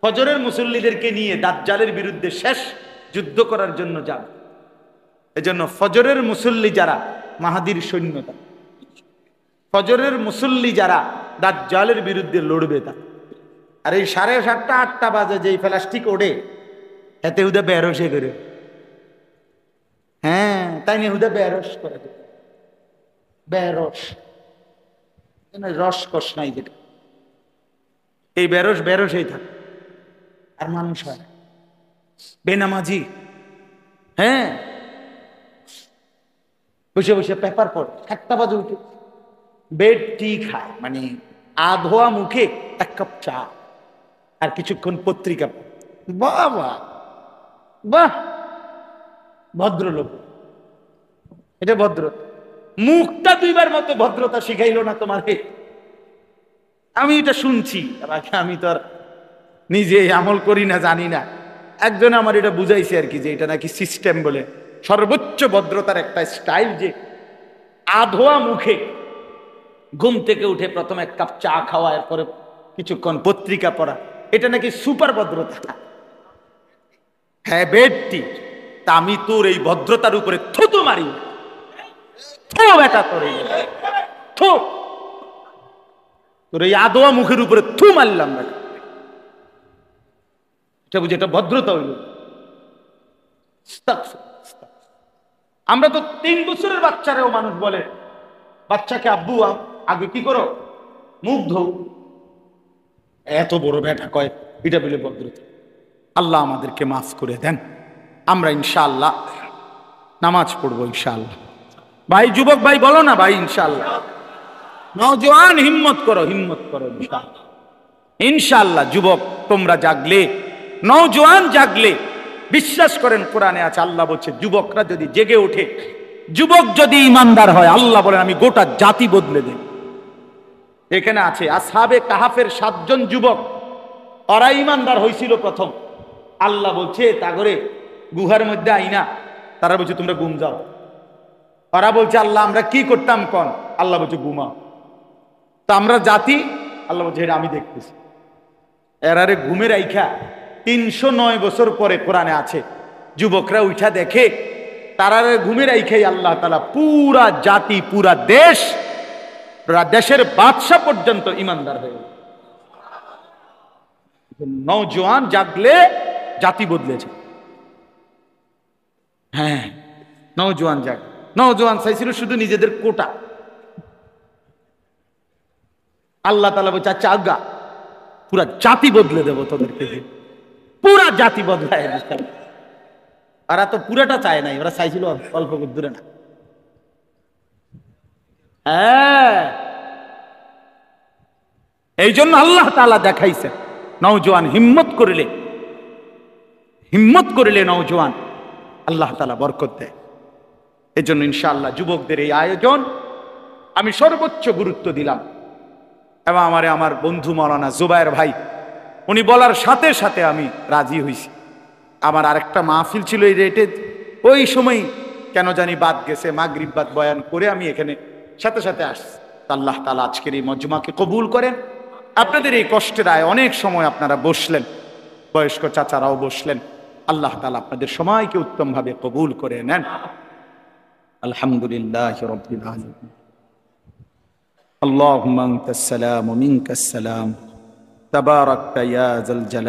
ফজরের মুসল্লিদেরকে নিয়ে দাজ্জালের বিরুদ্ধে শেষ যুদ্ধ করার জন্য যাবে। এজন্য ফজরের মুসল্লি যারা মাহাদির সৈন্যতা, ফজরের মুসল্লি যারা দাজ্জালের বিরুদ্ধে লড়বে তা। আর এই 7:30 8টা বাজে যেই প্লাস্টিক ওড়ে এতে হুদা বেরসে করে, হ্যাঁ তাই নিয়ে হুদা বেরস করে দেবে, বেরস রস কষ নাই যেটা, এই বেরস বেরসেই থাকে আর মানুষ হয় বেনামাজি। হ্যাঁ বসে বসে পেপার পড়ে, 1টা বাজে উঠে বেড টি খায়, মানে আধোয়া মুখে 1 কাপ চা আর কিছুক্ষণ পত্রিকা। বাবা বাহ, ভদ্রলোক, এটা ভদ্র। মুখটা 2বার মতো ভদ্রতা শিখাইলো না তোমাকে? আমি এটা শুনছি, আমি তো আর নিজে আমল করি না, জানি না। একজন আমার এটা বুঝাইছে আর কি, যে এটা নাকি সিস্টেম বলে, সর্বোচ্চ ভদ্রতার একটা স্টাইল, যে আধোয়া মুখে ঘুম থেকে উঠে প্রথমে 1 কাপ চা খাওয়া, এরপরে কিছুক্ষণ পত্রিকা পড়া, এটা নাকি সুপার ভদ্রতা। হ্যাঁ বেডটি, তা আমি তোর এই ভদ্রতার উপরে থুতু মারি, থু বেটা তোর, থু তোর এই আদোয়া মুখের উপরে থু মারলাম বেটা। এটা বুঝি এটা ভদ্রতা হইল? আমরা তো 3 বছরের বাচ্চারেও মানুষ বলে বাচ্চাকে, আব্বু আগে কি করো, মুখ ধো, এত বড় বেটা কয়, এটা বলে ভদ্রতা। আল্লাহ আমাদেরকে মাফ করে দেন। আমরা ইনশাআল্লাহ নামাজ পড়বো ইনশাআল্লাহ। ভাই যুবক ভাই বলো না ভাই ইনশাআল্লাহ। নওজোয়ান হিম্মত করো, হিম্মত করো ইনশাআল্লাহ। ইনশাআল্লাহ যুবক তোমরা জাগলে, নওজোয়ান জাগলে, বিশ্বাস করেন কোরআনে আছে, আল্লাহ বলছে যুবকরা যদি জেগে ওঠে, যুবক যদি ইমানদার হয়, আল্লাহ বলেন আমি গোটা জাতি বদলে দেব। এখানে আছে আসহাবে কাহাফের 7 জন যুবক, ওরা ইমানদার হয়েছিল প্রথম। আল্লাহ বলছে তা করে গুহার মধ্যে আইনা, তারা বলছে তোমরা ঘুম যাও। ওরা বলছে আল্লাহ আমরা কি করতাম কোন? আল্লাহ বলছে ঘুমাও। তা আমরা জাতি, আল্লাহ বলছে এটা আমি দেখতেছি। এরারে ঘুমের আইখা 309 বছর পরে কোরআনে আছে, যুবকরা উঠা দেখে তারারে ঘুমের আইখাই আল্লাহ তাআলা পুরা জাতি, পুরা দেশ, দেশের বাদশা পর্যন্ত ইমানদার হয়ে গেল। নওজোয়ান জাগলে জাতি বদলেছে। হ্যাঁ নওজোয়ান জাগ, নওজোয়ান চাইছিল শুধু নিজেদের কোটা। আল্লাহ তাআলা বলছে আচ্ছা আজ্ঞা, পুরা জাতি বদলে দেবো তোদেরকে, পুরা জাতি বদলায়। ওরা তো পুরাটা চায় নাই, ওরা চাইছিল অল্প দূরে না। হ্যাঁ এই জন্য আল্লাহ তাআলা দেখাইছে নওজোয়ান হিম্মত করিলে, হিম্মত করিলে নওজোয়ান আল্লাহ তাআলা বরকত দেয়। এই জন্য ইনশাআল্লাহ যুবকদের এই আয়োজন আমি সর্বোচ্চ গুরুত্ব দিলাম। এবং আমার বন্ধু মাওলানা জুবায়ের ভাই, উনি বলার সাথে সাথে আমি রাজি হইছি। আমার আরেকটা মাহফিল ছিল এই রেটে, ওই সময় কেন জানি বাদ গেছে, মাগরিব বাদ বয়ান করে আমি এখানে সাথে সাথে আসছি। আল্লাহ তাআলা আজকের এই মজমাকে কবুল করেন। আপনাদের এই কষ্টের আয় অনেক সময় আপনারা বসলেন, বয়স্ক চাচারাও বসলেন, আল্লাহ তাআলা আপনাদের সময়কে উত্তম ভাবে কবুল করে নেন। আলহামদুলিল্লাহ রাব্বিল আলামিন। আল্লাহুম্মা আনতাস সালাম ওয়া মিনকাস সালাম তাবারাকতা ইয়া যাল জালাল